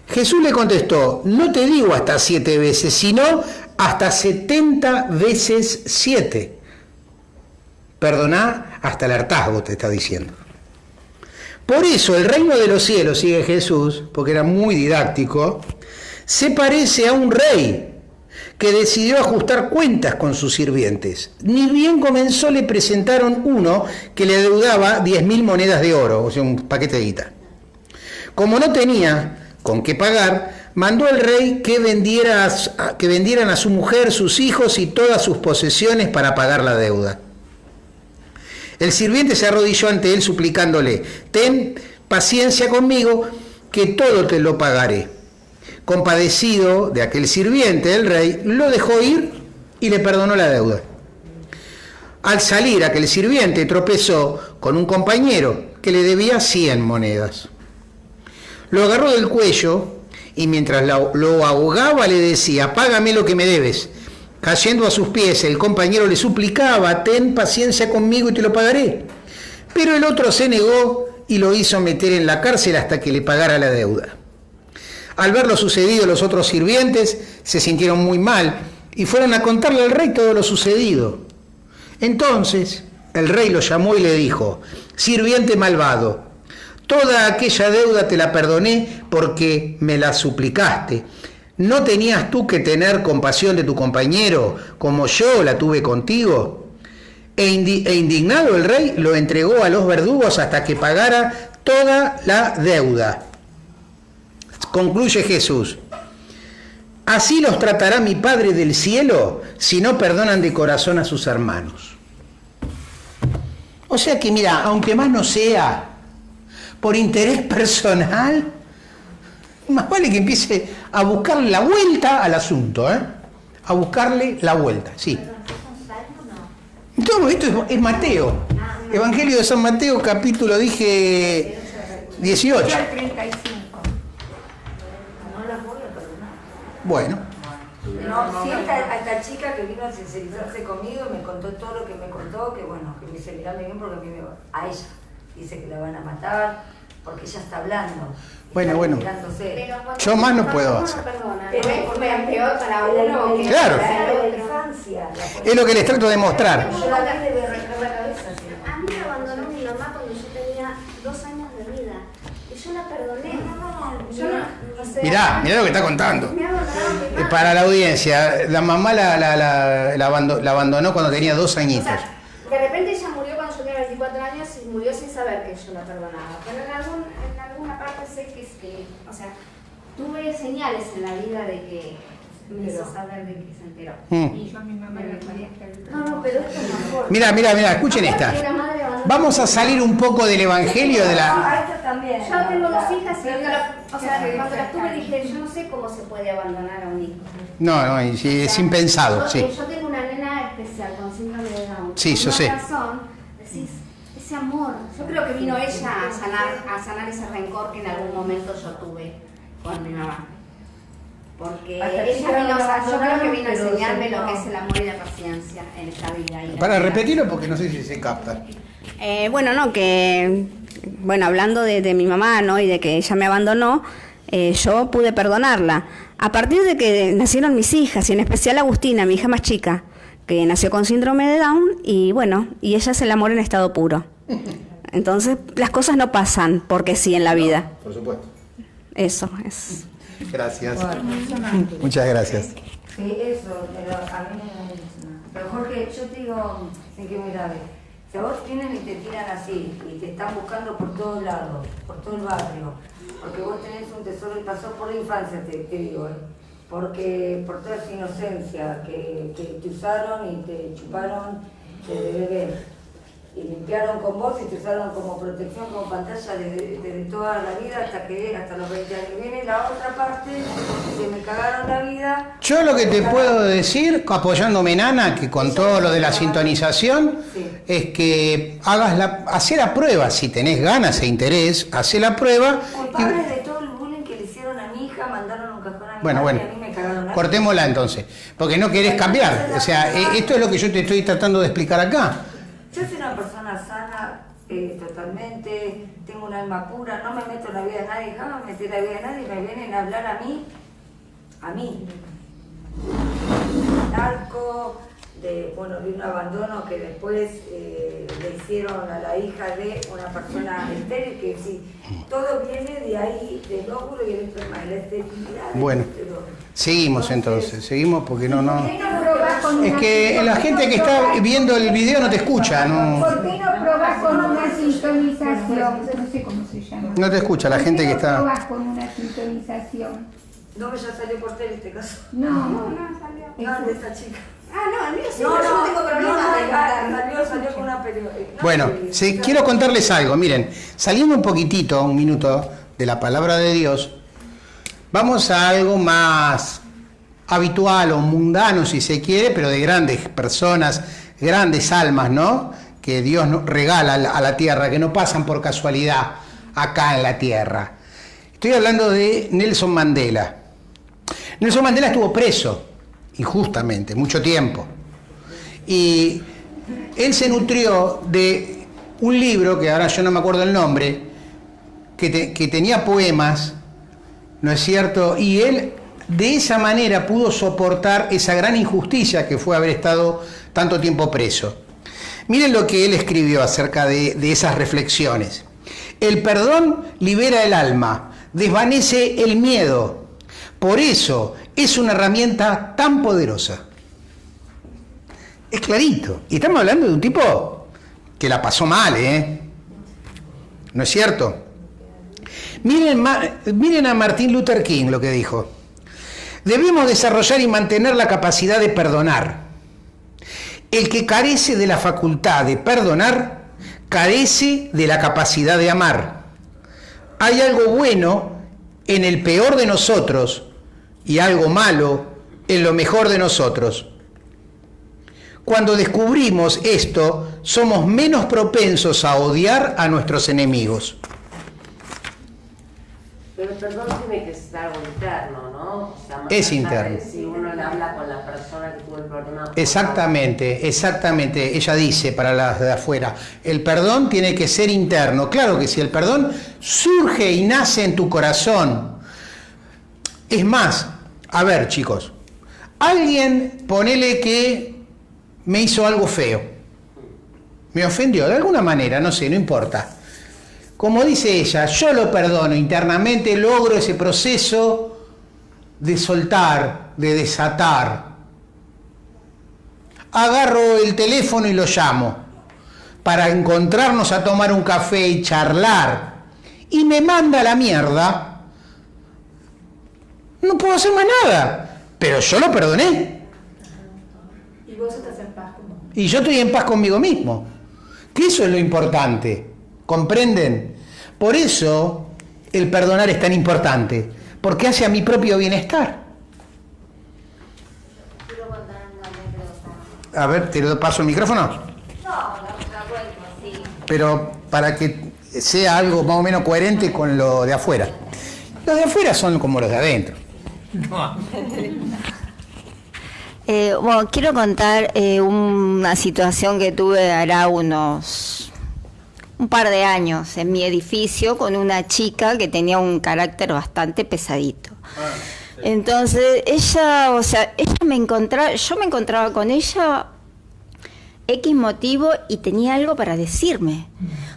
Jesús le contestó, no te digo hasta 7 veces, sino hasta 70 veces 7. Perdoná hasta el hartazgo, te está diciendo. Por eso el reino de los cielos, sigue Jesús, porque era muy didáctico, se parece a un rey que decidió ajustar cuentas con sus sirvientes. Ni bien comenzó, le presentaron uno que le adeudaba 10.000 monedas de oro, o sea, un paquete de guita. Como no tenía con qué pagar, mandó al rey que vendieran a su mujer, sus hijos y todas sus posesiones para pagar la deuda. El sirviente se arrodilló ante él suplicándole, ten paciencia conmigo, que todo te lo pagaré. Compadecido de aquel sirviente, el rey lo dejó ir y le perdonó la deuda. Al salir, aquel sirviente tropezó con un compañero que le debía 100 monedas. Lo agarró del cuello y mientras lo ahogaba le decía, págame lo que me debes. Cayendo a sus pies, el compañero le suplicaba, ten paciencia conmigo y te lo pagaré. Pero el otro se negó y lo hizo meter en la cárcel hasta que le pagara la deuda. Al ver lo sucedido, los otros sirvientes se sintieron muy mal y fueron a contarle al rey todo lo sucedido. Entonces el rey lo llamó y le dijo, sirviente malvado, toda aquella deuda te la perdoné porque me la suplicaste. ¿No tenías tú que tener compasión de tu compañero como yo la tuve contigo? e indignado el rey lo entregó a los verdugos hasta que pagara toda la deuda. Concluye Jesús: así los tratará mi Padre del cielo si no perdonan de corazón a sus hermanos. O sea que mira, aunque más no sea por interés personal, más vale que empiece a buscarle la vuelta al asunto, a buscarle la vuelta, sí. Todo esto es Mateo, Evangelio de San Mateo, capítulo, dije, 18. Yo al 35. No las voy a perdonar. Bueno, No, sí, esta chica que vino a sincerizarse conmigo y me contó todo lo que me contó, que bueno, que me dice, mirame bien porque a ella dice que la van a matar, porque ella está hablando. Bueno, está bueno. mirándose. Yo más no puedo hacer. Pero es peor para uno que Claro. la infancia. Es lo que les trato de mostrar. Yo la vi de arrancar la cabeza. A mí me abandonó mi mamá cuando yo tenía 2 años de vida. Y yo la perdoné. Yo no, o sea, Mirá lo que está contando. me ha abandonado mi madre. Para la audiencia, la mamá la abandonó cuando tenía 2 O añitos. sea, de repente ella murió cuando yo tenía 24 años y murió sin saber que yo la perdonaba. Pero en alguna parte sé que o sea, tuve señales en la vida de que me hizo saber de que se enteró. Y yo a mi mamá la quería perdonar. No, pero esto es mejor. Mirá, escuchen esta. Vamos a salir un poco del evangelio de la... Ah, esta también. Yo tengo 2 hijas y Pero o sea, cuando las tuve dije, yo no sé cómo se puede abandonar a un hijo. No, es impensado, sí. Yo tengo una nena especial con síndrome de Down. Sí, yo Por sé. una razón, decís, ese amor. Yo creo que vino ella a sanar ese rencor que en algún momento yo tuve con mi mamá. Porque Hasta ella que vino, yo creo que vino a pero enseñarme no. lo que es el amor y la paciencia en esta vida. Y Para repetirlo porque no sé si se capta. Bueno, hablando de mi mamá, ¿no? Y de que ella me abandonó, yo pude perdonarla. A partir de que nacieron mis hijas, y en especial Agustina, mi hija más chica, que nació con síndrome de Down, y bueno, y ella es el amor en estado puro. Entonces, las cosas no pasan porque sí en la vida. Por supuesto. Eso es. Gracias. Muchas gracias. Sí, eso, pero a mí no me dice nada. Pero Jorge, yo te digo, sin que me grabe, si a vos vienen y te tiran así, y te están buscando por todos lados, por todo el barrio, porque vos tenés un tesoro y pasó por la infancia, te digo, porque por toda esa inocencia que te usaron y te chuparon desde bebé. Y limpiaron con vos y te usaron como protección, como pantalla desde toda la vida hasta los 20 años. Viene la otra parte, se me cagaron la vida. Yo lo que te puedo decir, apoyándome en Ana, que con todo lo de la sintonización, Sí. es que hacé la prueba, si tenés ganas e interés, hacé la prueba. Culpables de todo el bullying que le hicieron a mi hija, mandaron un cajón a mi Bueno, madre bueno, y a mí me cagaron la cortémosla entonces, porque no querés cambiar. O sea, esto es lo que yo te estoy tratando de explicar acá. Yo soy una persona sana, totalmente, tengo un alma pura, no me meto en la vida de nadie, jamás me metí en la vida de nadie, me vienen a hablar a mí, narco, de un abandono que después le hicieron a la hija de una persona estéril, que sí, todo viene de ahí, del óvulo y el esperma, la esterilidad. Bueno, seguimos entonces, seguimos porque no. ¿Por qué no probás con Es una que la gente que está viendo el video no te escucha, ¿Por qué no probás con una sintonización? No sé cómo se llama. no te escucha la gente que ¿Por qué no está... probás con una sintonización? No, ya salió por tele este caso. No, No, de esta chica. Ah, no, el mío sí, No, pero yo no, no tengo problema de mandar. salió con una periodista. Bueno, quiero contarles algo. Miren, saliendo un minuto de la palabra de Dios, vamos a algo más habitual o mundano, si se quiere, pero de grandes personas, grandes almas, ¿no? Que Dios nos regala a la tierra, que no pasan por casualidad acá en la tierra. Estoy hablando de Nelson Mandela. Nelson Mandela estuvo preso, injustamente, mucho tiempo. Y él se nutrió de un libro, que ahora yo no me acuerdo el nombre, que tenía poemas, ¿no es cierto? Y él de esa manera pudo soportar esa gran injusticia que fue haber estado tanto tiempo preso. Miren lo que él escribió acerca de esas reflexiones. El perdón libera el alma, desvanece el miedo. Por eso es una herramienta tan poderosa. Es clarito. Y estamos hablando de un tipo que la pasó mal, ¿eh? ¿No es cierto? Miren a Martin Luther King lo que dijo. Debemos desarrollar y mantener la capacidad de perdonar. El que carece de la facultad de perdonar, carece de la capacidad de amar. Hay algo bueno en el peor de nosotros y algo malo en lo mejor de nosotros. Cuando descubrimos esto, somos menos propensos a odiar a nuestros enemigos. Pero el perdón tiene que ser algo interno, ¿no? O sea, más Es allá interno. de si uno le habla con la persona que tuvo el problema. Exactamente. Ella dice para las de afuera, el perdón tiene que ser interno. Claro que sí, el perdón surge y nace en tu corazón. Es más, a ver, chicos, alguien, ponele que me hizo algo feo, me ofendió de alguna manera, no sé, no importa. Como dice ella, yo lo perdono internamente, logro ese proceso de soltar, de desatar. Agarro el teléfono y lo llamo para encontrarnos a tomar un café y charlar. Y me manda a la mierda. No puedo hacer más nada. Pero yo lo perdoné. Y vos estás en paz con vos. Y yo estoy en paz conmigo mismo. Que eso es lo importante. ¿Comprenden? Por eso el perdonar es tan importante. Porque hace a mi propio bienestar. Quiero contar una anécdota. A ver, ¿te lo paso el micrófono? No, la cuento, sí. Pero para que sea algo más o menos coherente con lo de afuera. Los de afuera son como los de adentro. Bueno, quiero contar una situación que tuve hará un par de años en mi edificio con una chica que tenía un carácter bastante pesadito. Entonces ella, yo me encontraba con ella X motivo y tenía algo para decirme.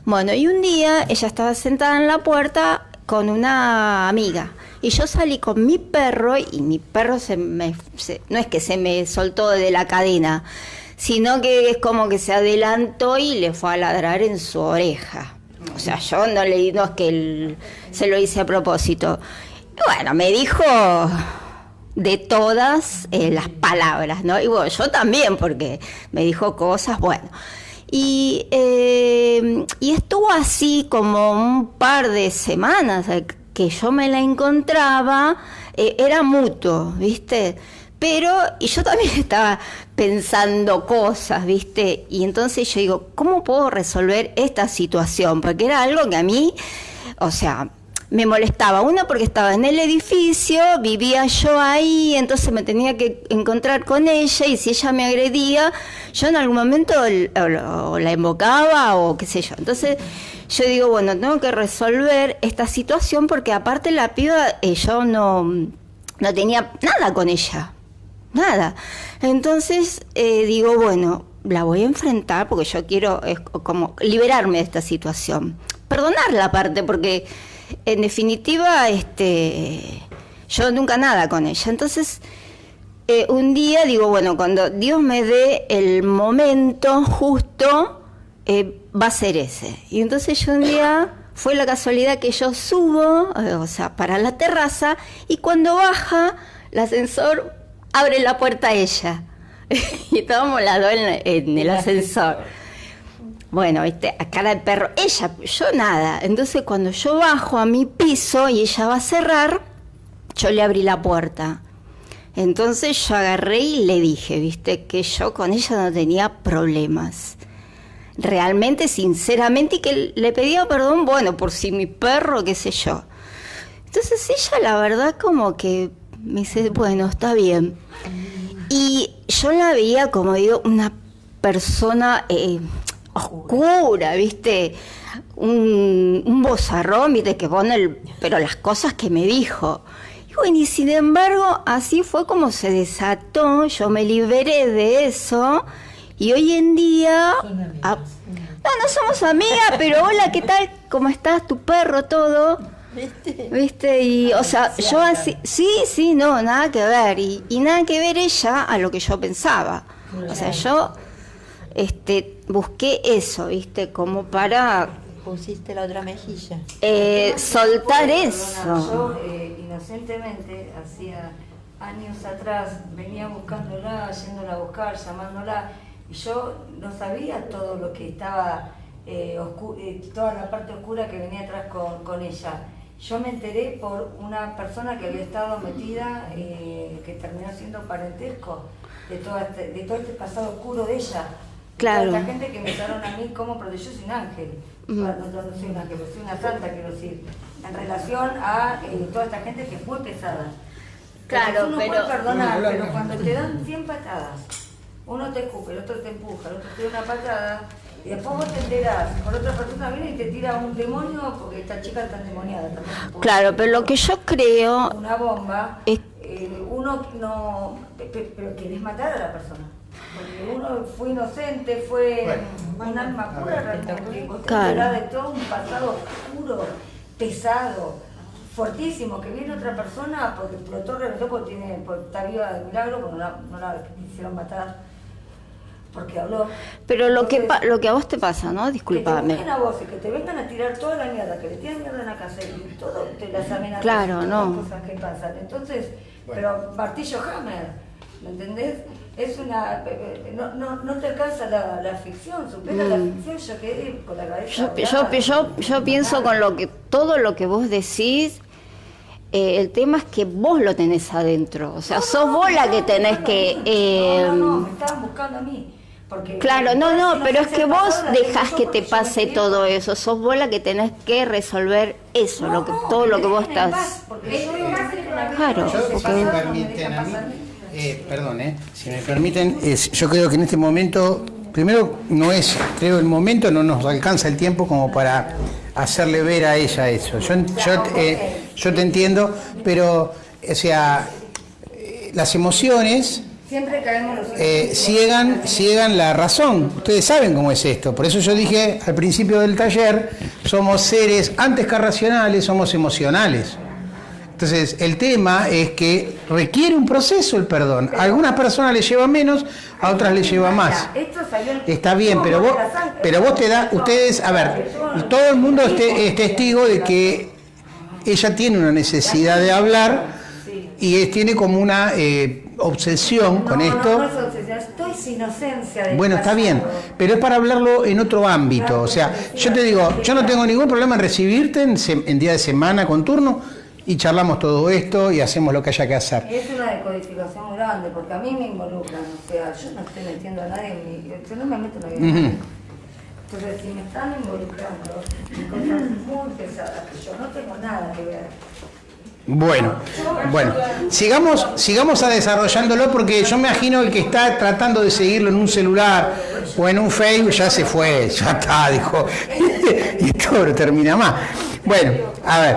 Bueno, y un día ella estaba sentada en la puerta con una amiga y yo salí con mi perro y mi perro no es que se me soltó de la cadena, sino que es como que se adelantó y le fue a ladrar en su oreja. O sea, yo no es que se lo hice a propósito. Y bueno, me dijo de todas las palabras, ¿no? Y bueno, yo también, porque me dijo cosas, bueno. Y estuvo así como un par de semanas que yo me la encontraba, era mutuo, ¿viste? Y yo también estaba pensando cosas, ¿viste? Y entonces yo digo, ¿cómo puedo resolver esta situación? Porque era algo que a mí, me molestaba. Uno, porque estaba en el edificio, vivía yo ahí, entonces me tenía que encontrar con ella, y si ella me agredía, yo en algún momento o la invocaba o qué sé yo. Entonces yo digo, bueno, tengo que resolver esta situación, porque aparte la piba, yo no tenía nada con ella. Nada. Entonces digo, bueno, la voy a enfrentar porque yo quiero como liberarme de esta situación. Perdonarla aparte, porque en definitiva yo nunca nada con ella. Entonces un día digo, bueno, cuando Dios me dé el momento justo, va a ser ese. Y entonces yo un día, fue la casualidad que yo subo, para la terraza, y cuando baja el ascensor, abre la puerta ella. Y estábamos las dos en el ascensor. Bueno, ¿viste? A cara de perro. Ella, yo nada. Entonces cuando yo bajo a mi piso y ella va a cerrar, yo le abrí la puerta. Entonces yo agarré y le dije, ¿viste? Que yo con ella no tenía problemas. Realmente, sinceramente, y que le pedía perdón, bueno, por si mi perro, qué sé yo. Entonces ella, la verdad, como que me dice, bueno, está bien. Y yo la veía, como digo, una persona oscura, ¿viste? Un vozarrón, ¿viste? Que pone pero las cosas que me dijo. Y bueno, y sin embargo, así fue como se desató, yo me liberé de eso, y hoy en día... no somos amigas, pero hola, ¿qué tal? ¿Cómo estás? ¿Tu perro? Todo... ¿Viste? Y, yo así, sí, no, nada que ver. Y nada que ver ella a lo que yo pensaba. O sea, yo busqué eso, ¿viste? Como para Pusiste la otra mejilla. soltar Perdona, eso. yo inocentemente, hacía años atrás, venía buscándola, yéndola a buscar, llamándola, y yo no sabía todo lo que estaba, toda la parte oscura que venía atrás con ella. Yo me enteré por una persona que había estado metida, que terminó siendo parentesco de todo este pasado oscuro de ella. Claro. La gente que me empezaron a mí como, pero yo soy un ángel. No soy un ángel, pero soy una santa, quiero decir, en relación a toda esta gente que fue pesada. Claro, uno pero- puede perdonar, pero cuando te dan 100 patadas, uno te escupe, el otro te empuja, el otro te da una patada, y después vos te enterás, por otra persona viene y te tira un demonio, porque esta chica está endemoniada también. Claro, pero lo que yo creo Una bomba, es uno no, pero querés matar a la persona. Porque uno fue inocente, fue un alma pura realmente. Claro. Era de todo un pasado oscuro, pesado, fortísimo, que viene otra persona porque explotó, reventó, porque está viva de milagro, porque no la quisieron matar, porque habló. Pero lo que Entonces, lo que a vos te pasa, ¿no? que te Discúlpame. busquen a vos y que te vengan a tirar toda la mierda, que le tiran mierda en la casa y todo, te las amenazas. Claro, y todas no. las cosas que pasan. Entonces, pero martillo hammer, ¿me entendés? Es una... No te alcanza la ficción, supera la ficción, yo quedé con la cabeza... Yo pienso con todo lo que vos decís, el tema es que vos lo tenés adentro, o sea, sos vos la que tenés que... No, me estaban buscando a mí. Porque Claro, no, pero es que vos dejás que te pase todo eso. eso, sos vos la que tenés que resolver eso, todo lo que vos estás... Claro, Yo, porque- si me permiten a mí, perdón, si me permiten, yo creo que en este momento, primero creo el momento, no nos alcanza el tiempo como para hacerle ver a ella eso. Yo te entiendo, pero, o sea, las emociones Siempre caemos los ciegan la razón. Ustedes saben cómo es esto. Por eso yo dije al principio del taller, somos seres, antes que racionales, somos emocionales. Entonces, el tema es que requiere un proceso el perdón. A algunas personas les lleva menos, a otras les lleva más. Está bien, pero vos ustedes, a ver, todo el mundo es testigo de que ella tiene una necesidad de hablar y tiene como una obsesión con esto. No es obsesión, estoy sin inocencia. Bueno, está bien, pero es para hablarlo en otro ámbito. O sea, yo te digo, yo no tengo ningún problema en recibirte en día de semana con turno y charlamos todo esto y hacemos lo que haya que hacer. Es una decodificación muy grande, porque a mí me involucran, o sea, yo no estoy metiendo a nadie, yo no me meto en la vida de nadie. Entonces, si me están involucrando en cosas muy pesadas, que yo no tengo nada que ver. Bueno, sigamos a desarrollándolo porque yo me imagino el que está tratando de seguirlo en un celular o en un Facebook ya se fue, ya está, dijo, y todo no termina más. Bueno, a ver.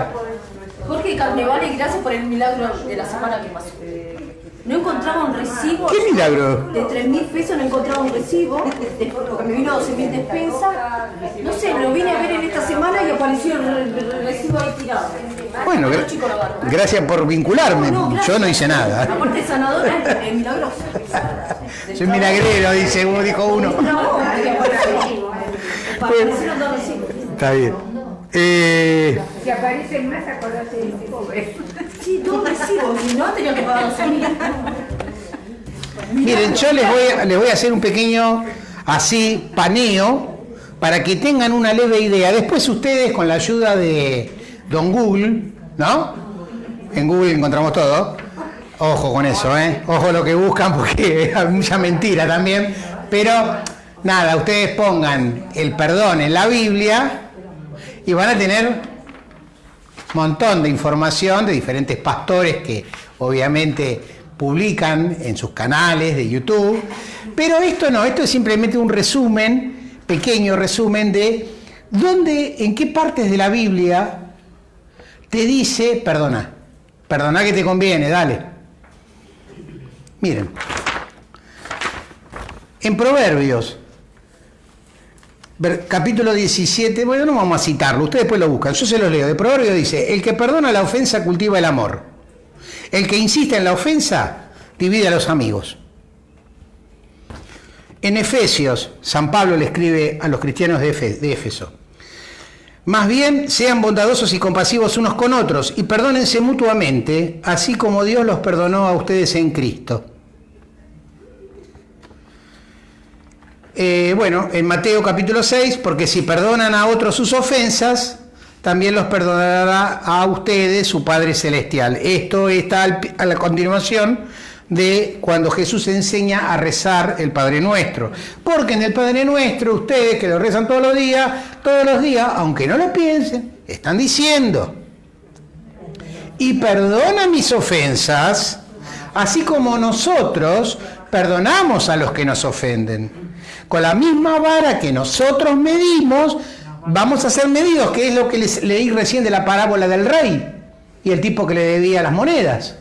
Jorge Carnevale, gracias por el milagro de la semana que pasó. No encontraba un recibo. ¿Qué milagro? De 3.000 pesos no encontraba un recibo, porque me vino 12.000 despensa. No sé, lo vine a ver en esta semana y apareció el recibo ahí tirado. Bueno, gracias por vincularme, yo no hice nada. Aparte sanadora, es milagroso. Soy milagrero, dijo uno. Aparecieron 2 recibos. Está bien. Si aparecen más, acordate de ese pobre. Sí, 2 recibos, si no tenía que pagar 12.000. Miren, yo les voy a hacer un pequeño así paneo para que tengan una leve idea. Después ustedes, con la ayuda de Don Google, ¿no? En Google encontramos todo. Ojo con eso, Ojo lo que buscan porque hay mucha mentira también. Pero nada, ustedes pongan el perdón en la Biblia y van a tener un montón de información de diferentes pastores que obviamente publican en sus canales de YouTube. Pero esto no, esto es simplemente un resumen, pequeño resumen de en qué partes de la Biblia te dice, perdona que te conviene, dale. Miren, en Proverbios, capítulo 17, bueno, no vamos a citarlo, ustedes después lo buscan, yo se los leo. De Proverbios dice, el que perdona la ofensa cultiva el amor. El que insiste en la ofensa divide a los amigos. En Efesios, San Pablo le escribe a los cristianos de Éfeso: más bien, sean bondadosos y compasivos unos con otros y perdónense mutuamente, así como Dios los perdonó a ustedes en Cristo. En Mateo capítulo 6, porque si perdonan a otros sus ofensas, también los perdonará a ustedes su Padre Celestial. Esto está a la continuación de cuando Jesús enseña a rezar el Padre Nuestro. Porque en el Padre Nuestro, ustedes que lo rezan todos los días, aunque no lo piensen, están diciendo: y perdona mis ofensas, así como nosotros perdonamos a los que nos ofenden. Con la misma vara que nosotros medimos, vamos a ser medidos, que es lo que les leí recién de la parábola del rey y el tipo que le debía las monedas.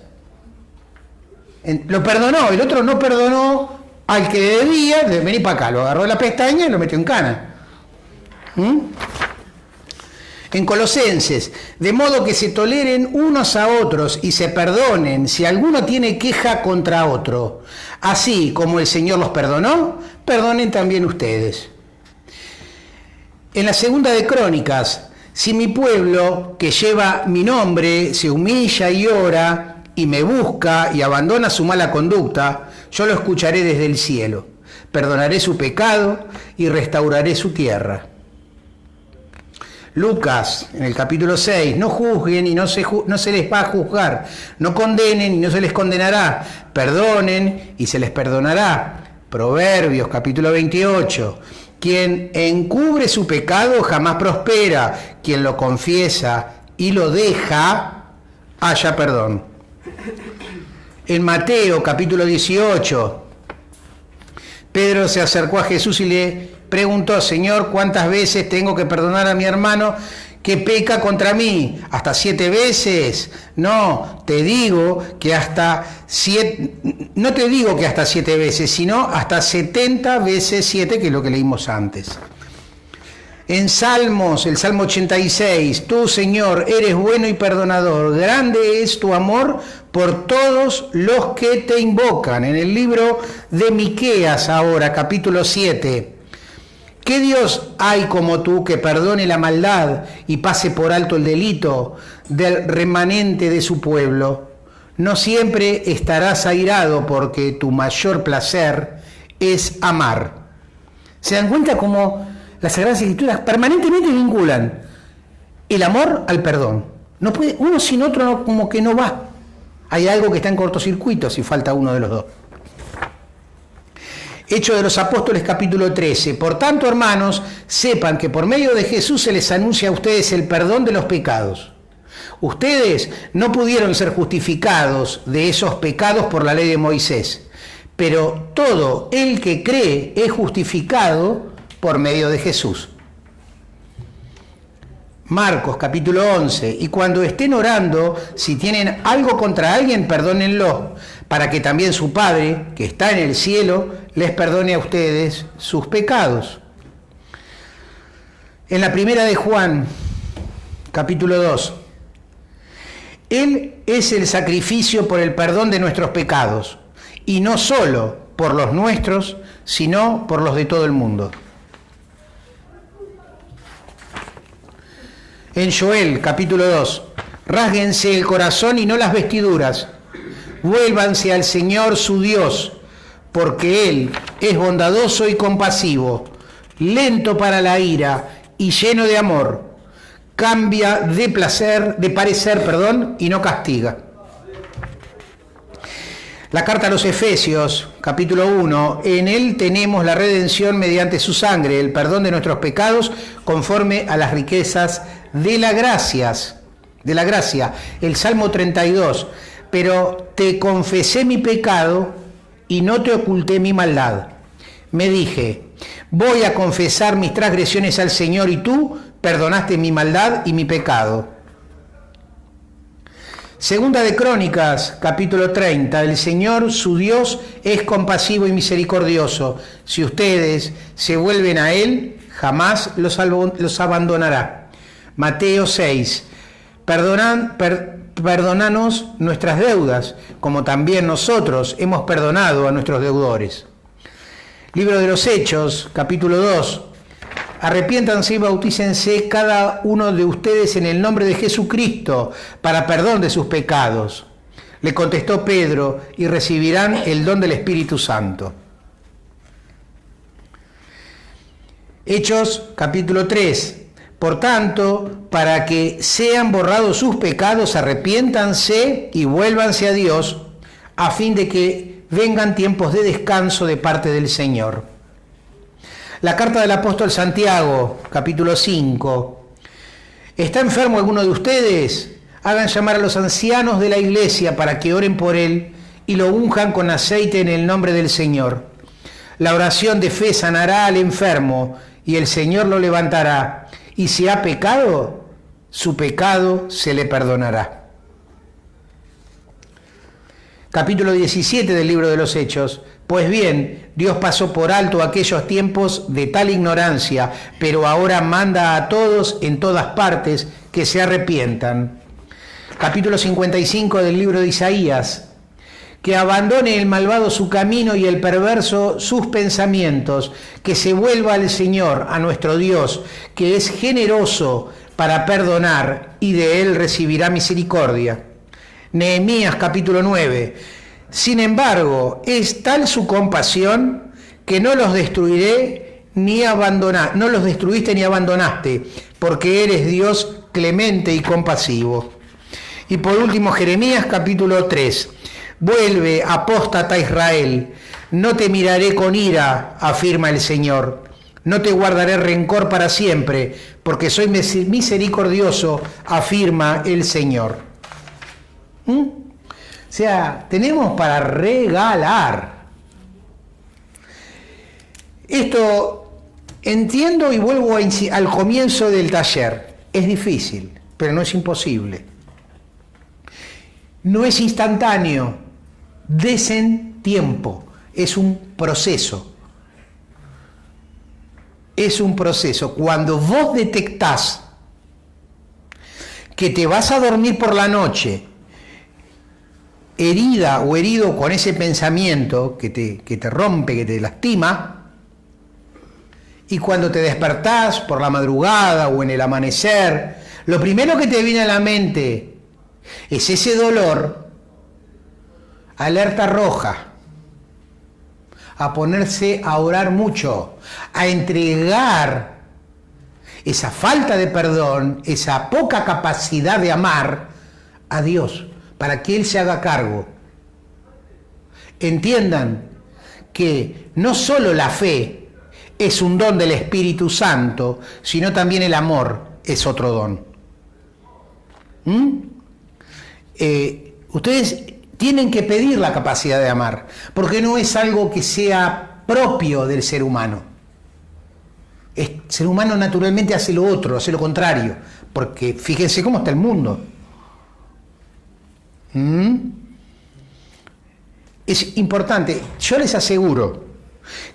Lo perdonó, el otro no perdonó al que le debía, de venir para acá, lo agarró de la pestaña y lo metió en cana. En Colosenses, de modo que se toleren unos a otros y se perdonen si alguno tiene queja contra otro. Así como el Señor los perdonó, perdonen también ustedes. En la segunda de Crónicas, si mi pueblo, que lleva mi nombre, se humilla y ora, y me busca y abandona su mala conducta, yo lo escucharé desde el cielo, perdonaré su pecado y restauraré su tierra. Lucas, en el capítulo 6, no juzguen y no se les va a juzgar, no condenen y no se les condenará, perdonen y se les perdonará. Proverbios, capítulo 28, quien encubre su pecado jamás prospera, quien lo confiesa y lo deja, haya perdón. En Mateo, capítulo 18, Pedro se acercó a Jesús y le preguntó: Señor, ¿cuántas veces tengo que perdonar a mi hermano que peca contra mí? ¿Hasta 7 veces? No, te digo que hasta 7, no te digo que hasta 7 veces, sino hasta 70 veces 7, que es lo que leímos antes. En Salmos, el Salmo 86, tú, Señor, eres bueno y perdonador, grande es tu amor por todos los que te invocan. En el libro de Miqueas ahora, capítulo 7, ¿qué Dios hay como tú que perdone la maldad y pase por alto el delito del remanente de su pueblo? No siempre estarás airado porque tu mayor placer es amar. ¿Se dan cuenta cómo las Sagradas Escrituras permanentemente vinculan el amor al perdón? No puede, uno sin otro no, como que no va. Hay algo que está en cortocircuito si falta uno de los dos. Hechos de los Apóstoles, capítulo 13. Por tanto, hermanos, sepan que por medio de Jesús se les anuncia a ustedes el perdón de los pecados. Ustedes no pudieron ser justificados de esos pecados por la ley de Moisés, pero todo el que cree es justificado por medio de Jesús. Marcos capítulo 11, y cuando estén orando, si tienen algo contra alguien, perdónenlo, para que también su Padre, que está en el cielo, les perdone a ustedes sus pecados. En la primera de Juan, capítulo 2, Él es el sacrificio por el perdón de nuestros pecados, y no solo por los nuestros, sino por los de todo el mundo. En Joel, capítulo 2, rásguense el corazón y no las vestiduras, vuélvanse al Señor su Dios, porque Él es bondadoso y compasivo, lento para la ira y lleno de amor, cambia de parecer, y no castiga. La carta a los Efesios, capítulo 1, en Él tenemos la redención mediante su sangre, el perdón de nuestros pecados conforme a las riquezas de la gracia. El Salmo 32, pero te confesé mi pecado y no te oculté mi maldad. Me dije, voy a confesar mis transgresiones al Señor y tú perdonaste mi maldad y mi pecado. Segunda de Crónicas, capítulo 30, el Señor, su Dios, es compasivo y misericordioso. Si ustedes se vuelven a Él, jamás los abandonará. Mateo 6, perdónanos nuestras deudas, como también nosotros hemos perdonado a nuestros deudores. Libro de los Hechos, capítulo 2. Arrepiéntanse y bautícense cada uno de ustedes en el nombre de Jesucristo para perdón de sus pecados. Le contestó Pedro, y recibirán el don del Espíritu Santo. Hechos, capítulo 3. Por tanto, para que sean borrados sus pecados, arrepiéntanse y vuélvanse a Dios, a fin de que vengan tiempos de descanso de parte del Señor. La carta del apóstol Santiago, capítulo 5. ¿Está enfermo alguno de ustedes? Hagan llamar a los ancianos de la iglesia para que oren por él y lo unjan con aceite en el nombre del Señor. La oración de fe sanará al enfermo y el Señor lo levantará. Y si ha pecado, su pecado se le perdonará. Capítulo 17 del libro de los Hechos. Pues bien, Dios pasó por alto aquellos tiempos de tal ignorancia, pero ahora manda a todos en todas partes que se arrepientan. Capítulo 55 del libro de Isaías. Que abandone el malvado su camino y el perverso sus pensamientos, que se vuelva al Señor, a nuestro Dios, que es generoso para perdonar y de él recibirá misericordia. Nehemías capítulo 9. Sin embargo, es tal su compasión que no los destruiré ni no los destruiste ni abandonaste, porque eres Dios clemente y compasivo. Y por último, Jeremías capítulo 3. Vuelve, apóstata Israel, no te miraré con ira, afirma el Señor. No te guardaré rencor para siempre, porque soy misericordioso, afirma el Señor. O sea, tenemos para regalar. Esto entiendo y vuelvo al comienzo del taller. Es difícil, pero no es imposible. No es instantáneo. Desen tiempo. Es un proceso. Es un proceso. Cuando vos detectás que te vas a dormir por la noche herida o herido con ese pensamiento que te rompe, que te lastima, y cuando te despertás por la madrugada o en el amanecer, lo primero que te viene a la mente es ese dolor, alerta roja, a ponerse a orar mucho, a entregar esa falta de perdón, esa poca capacidad de amar a Dios, para que Él se haga cargo. Entiendan que no solo la fe es un don del Espíritu Santo, sino también el amor es otro don. Ustedes tienen que pedir la capacidad de amar, porque no es algo que sea propio del ser humano. El ser humano naturalmente hace lo otro, hace lo contrario, porque fíjense cómo está el mundo. Es importante, yo les aseguro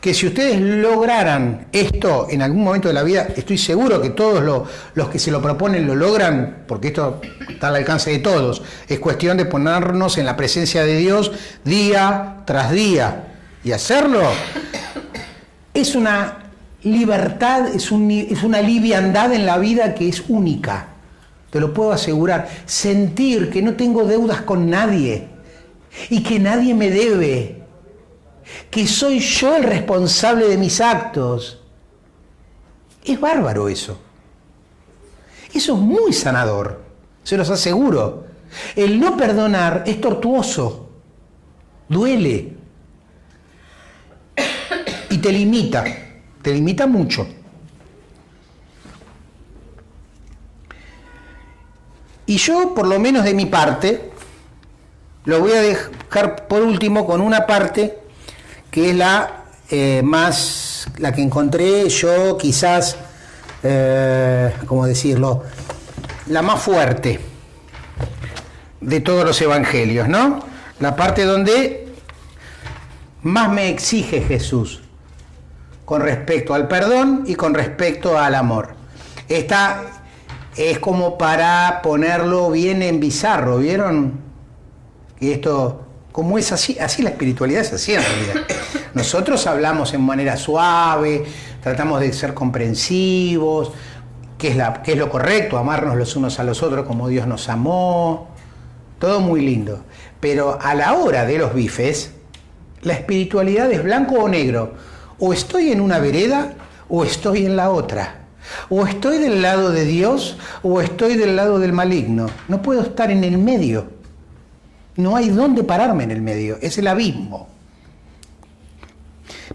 que si ustedes lograran esto en algún momento de la vida, estoy seguro que todos los que se lo proponen lo logran, porque esto está al alcance de todos. Es cuestión de ponernos en la presencia de Dios día tras día y hacerlo. Es una libertad, es una liviandad en la vida que es única, te lo puedo asegurar. Sentir que no tengo deudas con nadie y que nadie me debe, que soy yo el responsable de mis actos. Es bárbaro eso. Eso es muy sanador, se los aseguro. El no perdonar es tortuoso, duele y te limita mucho. Y yo, por lo menos de mi parte, lo voy a dejar por último con una parte que es la que encontré yo quizás, ¿cómo decirlo?, la más fuerte de todos los evangelios, ¿no? La parte donde más me exige Jesús con respecto al perdón y con respecto al amor. Esta es como para ponerlo bien en bizarro, ¿vieron? Que esto como es así la espiritualidad es así en realidad. Nosotros hablamos en manera suave, tratamos de ser comprensivos, que es lo correcto, amarnos los unos a los otros como Dios nos amó, todo muy lindo. Pero a la hora de los bifes, la espiritualidad es blanco o negro. O estoy en una vereda o estoy en la otra. O estoy del lado de Dios o estoy del lado del maligno. No puedo estar en el medio. No hay dónde pararme en el medio. Es el abismo.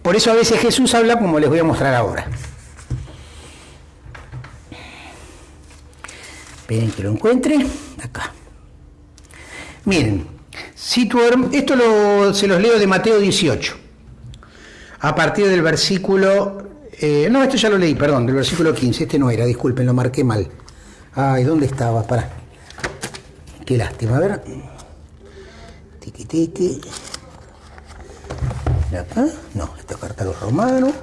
Por eso a veces Jesús habla como les voy a mostrar ahora. Esperen que lo encuentre. Acá. Miren. Esto se los leo de Mateo 18. A partir del versículo... no, esto ya lo leí, perdón, del versículo 15. Este no era, disculpen, lo marqué mal. Ay, ¿dónde estaba? Pará. Qué lástima, a ver. Tiki, tiki. ¿De acá? No, esta carta a los romanos.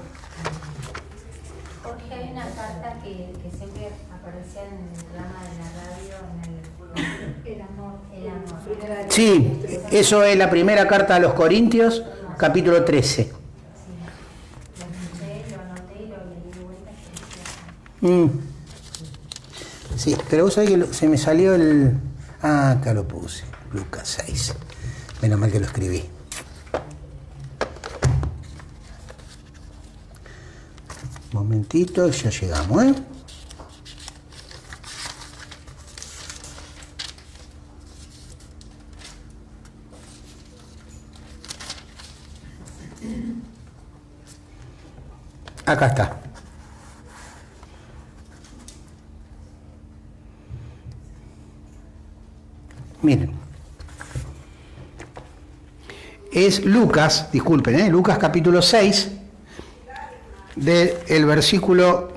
Jorge, hay una carta que siempre aparecía en el programa de la radio, en el amor. Sí, eso es la primera carta a los Corintios, capítulo 13. Sí, pero vos sabés que se me salió el... Ah, acá lo puse, Lucas 6. Menos mal que lo escribí. Momentito, ya llegamos, ¿eh? Acá está. Miren. Es Lucas, disculpen, Lucas capítulo 6, del versículo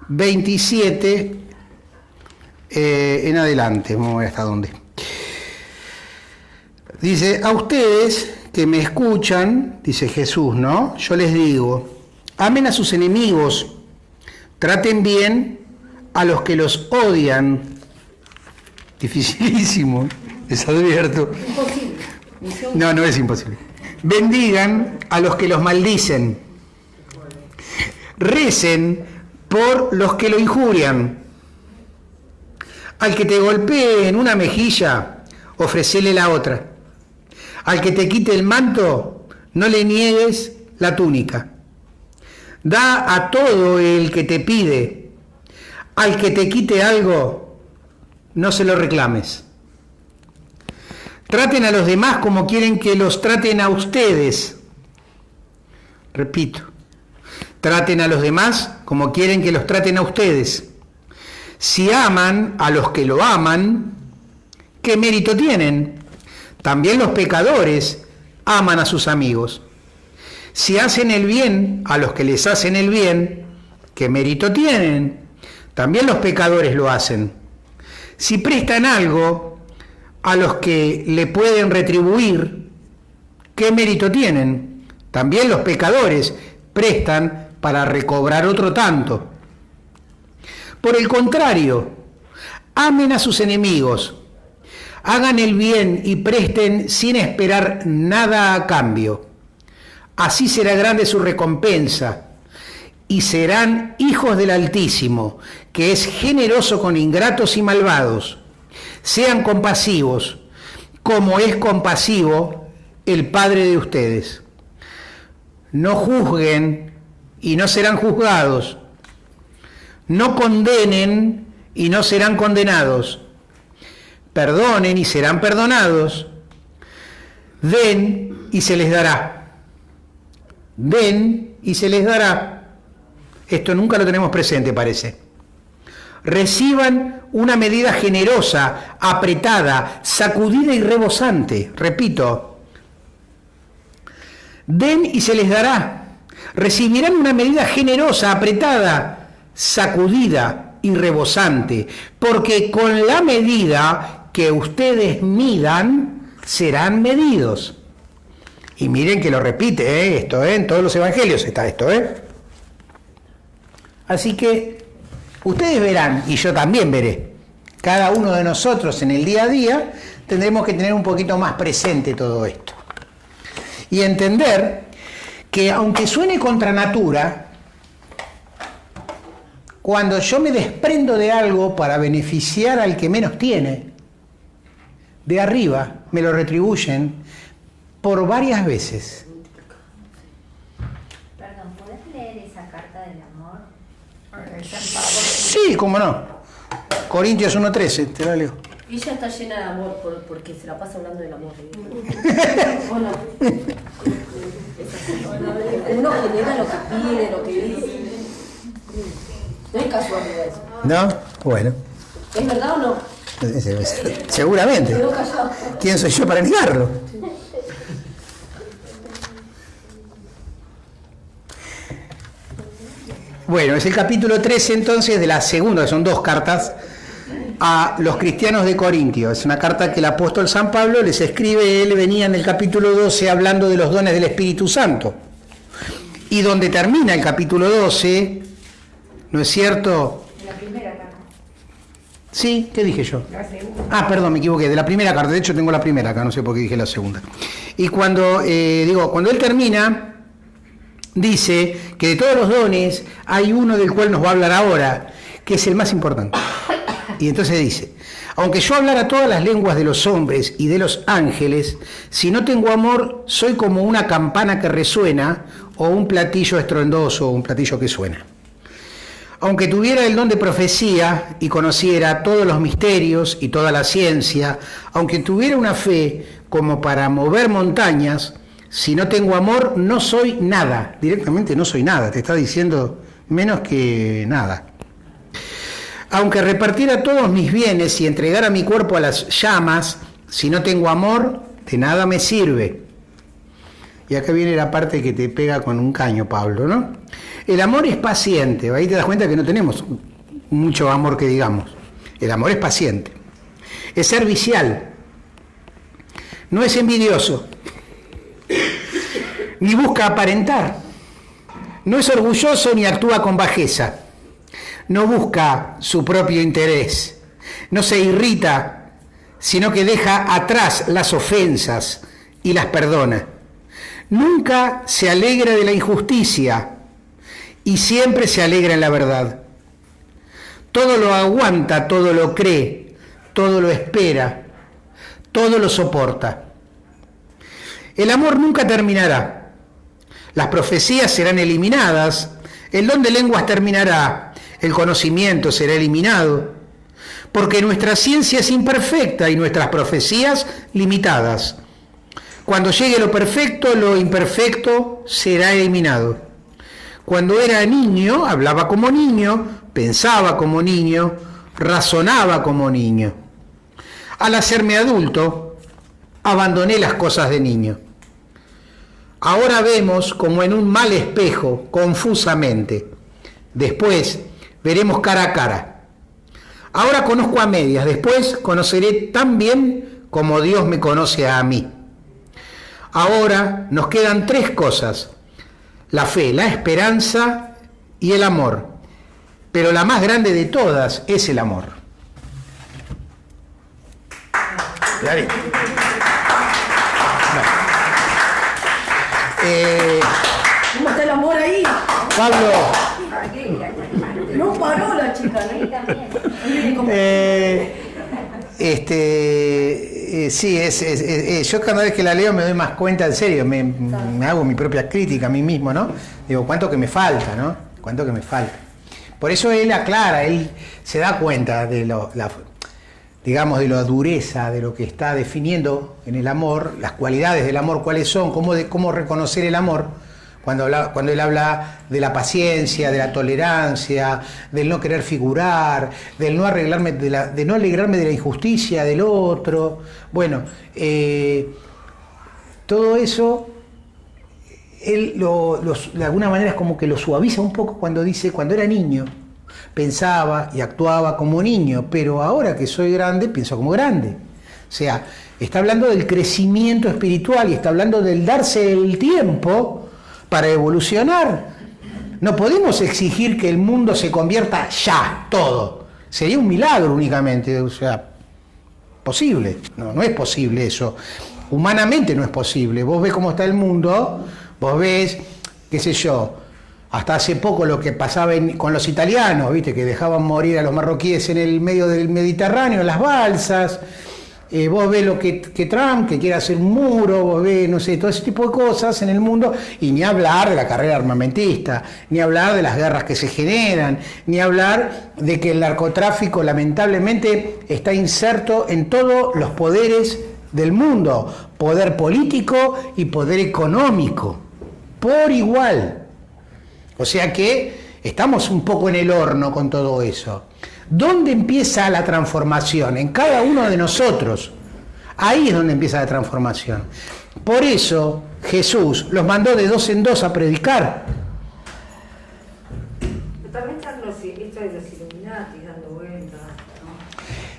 27 en adelante. Vamos a ver hasta dónde. Dice, a ustedes que me escuchan, dice Jesús, ¿no? Yo les digo, amen a sus enemigos, traten bien a los que los odian. Dificilísimo, les advierto. Imposible. No, no es imposible. Bendigan a los que los maldicen. Recen por los que lo injurian. Al que te golpee en una mejilla, ofrecele la otra. Al que te quite el manto, no le niegues la túnica. Da a todo el que te pide. Al que te quite algo, no se lo reclames. Traten a los demás como quieren que los traten a ustedes. Repito, traten a los demás como quieren que los traten a ustedes. Si aman a los que lo aman, ¿qué mérito tienen? También los pecadores aman a sus amigos. Si hacen el bien a los que les hacen el bien, ¿qué mérito tienen? También los pecadores lo hacen. Si prestan algo a los que le pueden retribuir, ¿qué mérito tienen? También los pecadores prestan para recobrar otro tanto. Por el contrario, amen a sus enemigos, hagan el bien y presten sin esperar nada a cambio. Así será grande su recompensa y serán hijos del Altísimo, que es generoso con ingratos y malvados. Sean compasivos, como es compasivo el Padre de ustedes. No juzguen y no serán juzgados. No condenen y no serán condenados. Perdonen y serán perdonados. Den y se les dará. Den y se les dará. Esto nunca lo tenemos presente, parece. Reciban una medida generosa, apretada, sacudida y rebosante. Repito, den y se les dará. Recibirán una medida generosa, apretada, sacudida y rebosante, porque con la medida que ustedes midan, serán medidos. Y miren que lo repite, esto, en todos los evangelios está esto, Así que ustedes verán, y yo también veré, cada uno de nosotros en el día a día tendremos que tener un poquito más presente todo esto. y entender que aunque suene contra natura, cuando yo me desprendo de algo para beneficiar al que menos tiene, de arriba me lo retribuyen por varias veces. Perdón, ¿podés leer esa carta del amor? Sí, cómo no. Corintios 1:13, te la leo. Ella está llena de amor porque se la pasa hablando del amor. ¿O no? Uno genera lo que pide, lo que dice. No hay casualidad eso. ¿No? Bueno. ¿Es verdad o no? Seguramente. Quedó callado. ¿Quién soy yo para negarlo? Bueno, es el capítulo 13 entonces de la segunda, que son 2 cartas, a los cristianos de Corintio. Es una carta que el apóstol San Pablo les escribe. Él venía en el capítulo 12 hablando de los dones del Espíritu Santo. Y donde termina el capítulo 12, ¿no es cierto? La primera carta. Sí, ¿qué dije yo? La segunda. Ah, perdón, me equivoqué, de la primera carta. De hecho tengo la primera acá, no sé por qué dije la segunda. Y cuando él termina, dice que de todos los dones hay uno del cual nos va a hablar ahora, que es el más importante. Y entonces dice: aunque yo hablara todas las lenguas de los hombres y de los ángeles, si no tengo amor, soy como una campana que resuena o un platillo estruendoso o un platillo que suena. Aunque tuviera el don de profecía y conociera todos los misterios y toda la ciencia, aunque tuviera una fe como para mover montañas, si no tengo amor, no soy nada. Directamente no soy nada, te está diciendo menos que nada. Aunque repartiera todos mis bienes y entregara mi cuerpo a las llamas, si no tengo amor, de nada me sirve. Y acá viene la parte que te pega con un caño, Pablo, ¿no? El amor es paciente. Ahí te das cuenta que no tenemos mucho amor que digamos. El amor es paciente. Es servicial. No es envidioso. Ni busca aparentar. No es orgulloso ni actúa con bajeza. No busca su propio interés. No se irrita, sino que deja atrás las ofensas y las perdona. Nunca se alegra de la injusticia y siempre se alegra en la verdad. Todo lo aguanta, todo lo cree, todo lo espera, todo lo soporta. El amor nunca terminará. Las profecías serán eliminadas, el don de lenguas terminará, el conocimiento será eliminado, porque nuestra ciencia es imperfecta y nuestras profecías limitadas. Cuando llegue lo perfecto, lo imperfecto será eliminado. Cuando era niño, hablaba como niño, pensaba como niño, razonaba como niño. Al hacerme adulto, abandoné las cosas de niño. Ahora vemos como en un mal espejo, confusamente. Después veremos cara a cara. Ahora conozco a medias, después conoceré tan bien como Dios me conoce a mí. Ahora nos quedan 3 cosas: la fe, la esperanza y el amor. Pero la más grande de todas es el amor. Clarito. ¿Cómo está el amor ahí? Pablo. No paró la chica, ¿no? Sí, yo cada vez que la leo me doy más cuenta, en serio, me hago mi propia crítica a mí mismo, ¿no? Digo, ¿cuánto que me falta, no? ¿Cuánto que me falta? Por eso él aclara, él se da cuenta de digamos, de la dureza de lo que está definiendo en el amor, las cualidades del amor, cuáles son, cómo reconocer el amor, cuando él habla de la paciencia, de la tolerancia, del no querer figurar, del no arreglarme de no alegrarme de la injusticia del otro. Bueno, todo eso él de alguna manera es como que lo suaviza un poco cuando dice: cuando era niño pensaba y actuaba como niño, pero ahora que soy grande pienso como grande. O sea, está hablando del crecimiento espiritual y está hablando del darse el tiempo para evolucionar. No podemos exigir que el mundo se convierta ya, todo. Sería un milagro únicamente, o sea, posible. No es posible eso. Humanamente no es posible. Vos ves cómo está el mundo, vos ves, qué sé yo, hasta hace poco lo que pasaba con los italianos, ¿viste? Que dejaban morir a los marroquíes en el medio del Mediterráneo, en las balsas. Vos ves lo que Trump, que quiere hacer un muro, vos ves, no sé, todo ese tipo de cosas en el mundo, y ni hablar de la carrera armamentista, ni hablar de las guerras que se generan, ni hablar de que el narcotráfico lamentablemente está inserto en todos los poderes del mundo, poder político y poder económico, por igual. O sea que estamos un poco en el horno con todo eso. ¿Dónde empieza la transformación? En cada uno de nosotros. Ahí es donde empieza la transformación. Por eso Jesús los mandó de 2 en 2 a predicar. También están esto de los Illuminati dando vueltas, ¿no?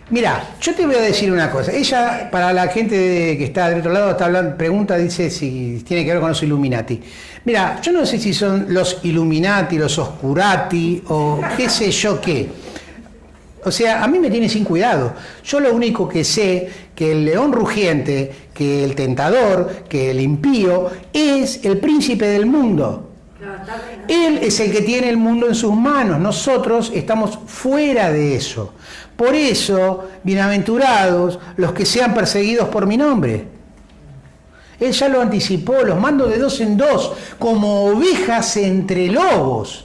Mira, yo te voy a decir una cosa. Ella, para la gente que está del otro lado, está hablando, pregunta, dice si tiene que ver con los Illuminati. Mira, yo no sé si son los Illuminati, los Oscurati o qué sé yo qué. O sea, a mí me tiene sin cuidado. Yo lo único que sé, que el león rugiente, que el tentador, que el impío, es el príncipe del mundo. Él es el que tiene el mundo en sus manos. Nosotros estamos fuera de eso. Por eso, bienaventurados los que sean perseguidos por mi nombre. Él ya lo anticipó, los mando de 2 en 2, como ovejas entre lobos.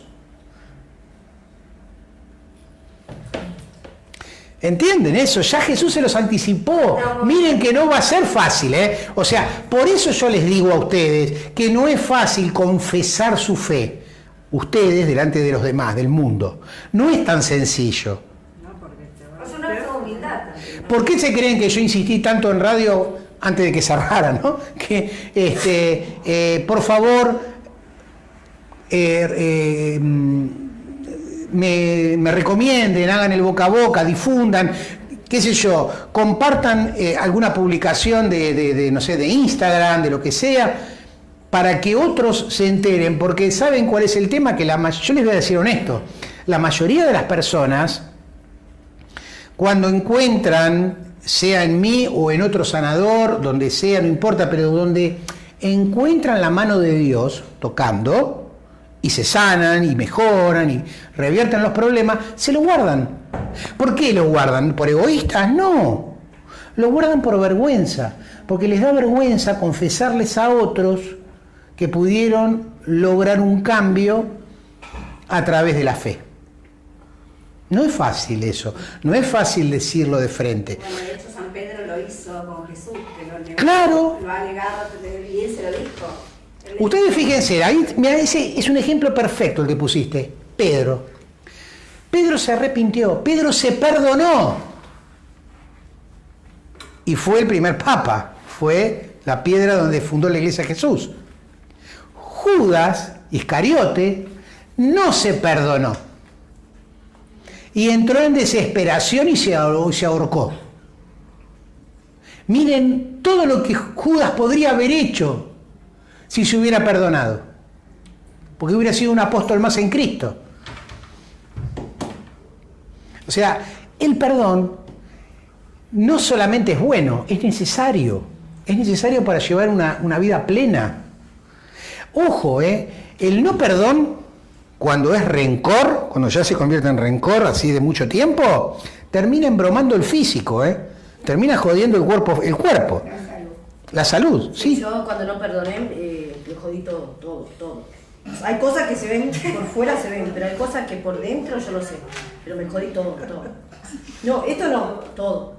¿Entienden eso? Ya Jesús se los anticipó. Miren que no va a ser fácil, ¿eh? O sea, por eso yo les digo a ustedes que no es fácil confesar su fe. Ustedes delante de los demás, del mundo. No es tan sencillo. Es una acto de humildad. ¿Por qué se creen que yo insistí tanto en radio antes de que cerrara, ¿no? Que, por favor, me recomienden, hagan el boca a boca, difundan, qué sé yo, compartan alguna publicación no sé, de Instagram, de lo que sea, para que otros se enteren, porque ¿saben cuál es el tema? Que yo les voy a decir honesto, la mayoría de las personas, cuando encuentran, sea en mí o en otro sanador, donde sea, no importa, pero donde encuentran la mano de Dios tocando, y se sanan, y mejoran, y revierten los problemas, se lo guardan. ¿Por qué lo guardan? ¿Por egoístas? No. Lo guardan por vergüenza, porque les da vergüenza confesarles a otros que pudieron lograr un cambio a través de la fe. No es fácil eso, no es fácil decirlo de frente. Bueno, de hecho San Pedro lo hizo con Jesús, que lo negó, claro. Lo ha negado y él se lo dijo. Ustedes fíjense, ahí, mira, ese es un ejemplo perfecto el que pusiste, Pedro. Pedro se arrepintió, Pedro se perdonó. Y fue el primer papa, fue la piedra donde fundó la iglesia Jesús. Judas Iscariote no se perdonó. Y entró en desesperación y se ahorcó. Miren todo lo que Judas podría haber hecho si se hubiera perdonado, porque hubiera sido un apóstol más en Cristo. O sea, el perdón no solamente es bueno, es necesario para llevar una vida plena. Ojo, el no perdón, cuando es rencor, cuando ya se convierte en rencor así de mucho tiempo, termina embromando el físico, termina jodiendo el cuerpo. La salud, sí. Yo cuando no perdoné, le jodí todo. Hay cosas que se ven por fuera, se ven, pero hay cosas que por dentro yo no sé. Pero me jodí todo. No, esto no, todo.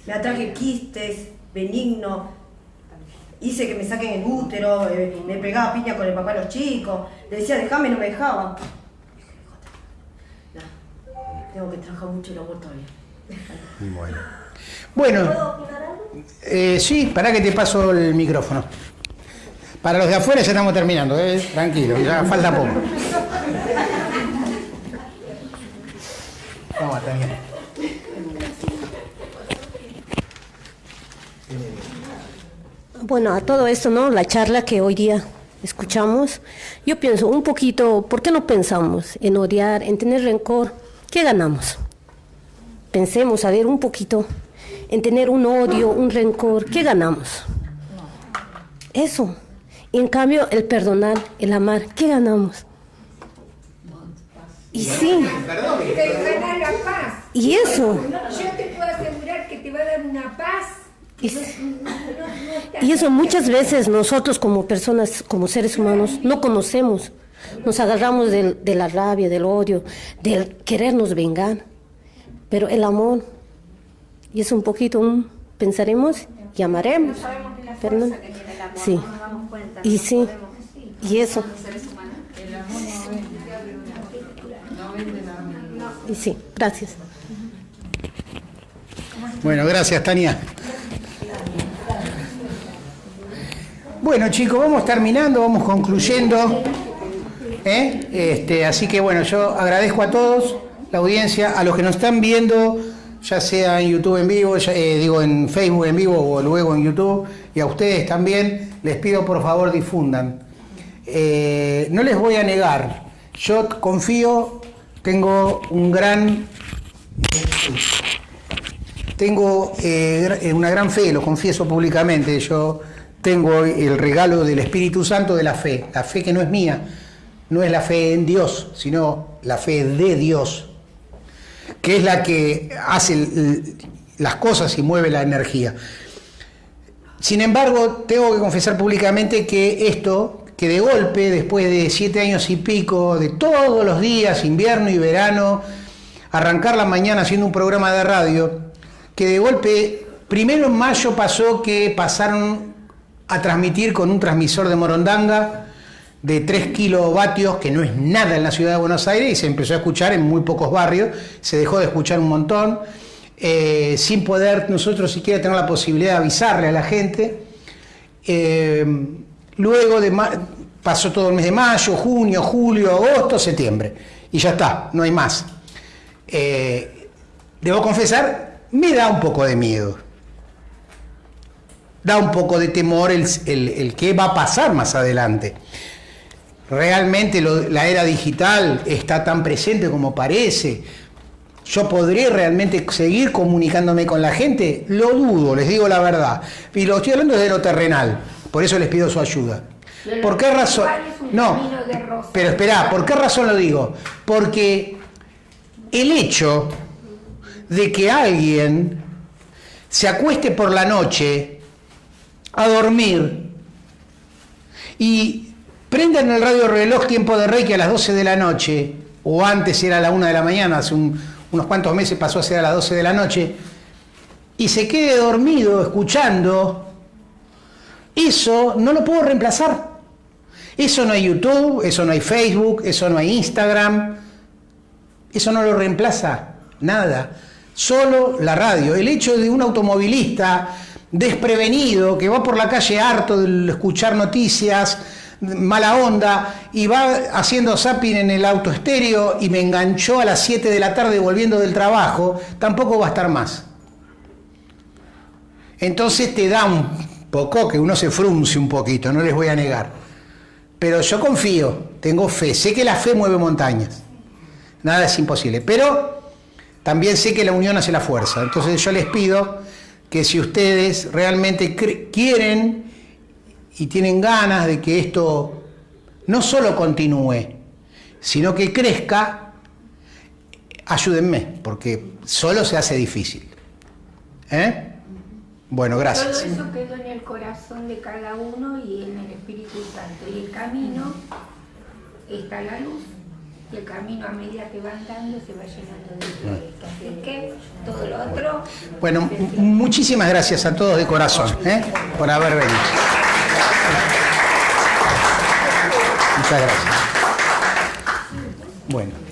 Me atraje quistes, benigno, hice que me saquen el útero, me pegaba piña con el papá de los chicos, le decía dejame, no me dejaba. No, tengo que trabajar mucho el amor todavía. Bueno. ¿Puedo opinar algo? Sí, para que te paso el micrófono. Para los de afuera ya estamos terminando, tranquilo, ya falta poco. Vamos, Tania. Bueno, a todo esto, ¿no? La charla que hoy día escuchamos, yo pienso un poquito, ¿por qué no pensamos en odiar, en tener rencor? ¿Qué ganamos? Pensemos, a ver, un poquito en tener un odio, un rencor, ¿qué ganamos? Eso. Y en cambio, el perdonar, el amar, ¿qué ganamos? Y sí. Te gana la paz. Y eso. Yo te puedo asegurar que te va a dar una paz. Y eso muchas veces nosotros como personas, como seres humanos, no conocemos. Nos agarramos de la rabia, del odio, del querernos vengar. Pero el amor, y es un poquito pensaremos y amaremos. Perdón. Sí. Y sí. Y eso. Y sí, gracias. Bueno, gracias, Tania. Bueno, chicos, vamos terminando, vamos concluyendo. Así que bueno, yo agradezco a todos, la audiencia, a los que nos están viendo, ya sea en YouTube en vivo, en Facebook en vivo o luego en YouTube, y a ustedes también, les pido por favor difundan. No les voy a negar, yo confío, tengo una gran fe, lo confieso públicamente, yo tengo el regalo del Espíritu Santo de la fe que no es mía, no es la fe en Dios, sino la fe de Dios, que es la que hace las cosas y mueve la energía. Sin embargo, tengo que confesar públicamente que de golpe, después de 7 años y pico, de todos los días, invierno y verano, arrancar la mañana haciendo un programa de radio, que de golpe, primero en mayo pasó que pasaron a transmitir con un transmisor de Morondanga de 3 kilovatios, que no es nada en la ciudad de Buenos Aires, y se empezó a escuchar en muy pocos barrios, se dejó de escuchar un montón, sin poder nosotros siquiera tener la posibilidad de avisarle a la gente. Luego pasó todo el mes de mayo, junio, julio, agosto, septiembre, y ya está, no hay más. Debo confesar, me da un poco de miedo. Da un poco de temor el qué va a pasar más adelante. Realmente la era digital está tan presente como parece. ¿Yo podré realmente seguir comunicándome con la gente? Lo dudo, les digo la verdad. Y lo estoy hablando desde lo terrenal, por eso les pido su ayuda. ¿Por qué razón? No, pero esperá, ¿por qué razón lo digo? Porque el hecho de que alguien se acueste por la noche a dormir y prendan el radio reloj tiempo de Reiki a las 12 de la noche, o antes era a la 1 de la mañana, hace unos cuantos meses pasó a ser a las 12 de la noche, y se quede dormido escuchando, eso no lo puedo reemplazar. Eso no hay YouTube, eso no hay Facebook, eso no hay Instagram, eso no lo reemplaza nada, solo la radio. El hecho de un automovilista desprevenido que va por la calle harto de escuchar noticias, mala onda, y va haciendo zapping en el auto estéreo y me enganchó a las 7 de la tarde volviendo del trabajo, tampoco va a estar más. Entonces te da un poco que uno se frunce un poquito, no les voy a negar. Pero yo confío, tengo fe, sé que la fe mueve montañas, nada es imposible, pero también sé que la unión hace la fuerza. Entonces yo les pido que si ustedes realmente quieren y tienen ganas de que esto no solo continúe, sino que crezca, ayúdenme, porque solo se hace difícil. Bueno, gracias. Todo eso quedó en el corazón de cada uno y en el Espíritu Santo. Y el camino está la luz. Y el camino, a medida que va andando, se va llenando de flores. Así que todo lo otro... Bueno, muchísimas gracias a todos de corazón por haber venido. Muchas gracias. Bueno.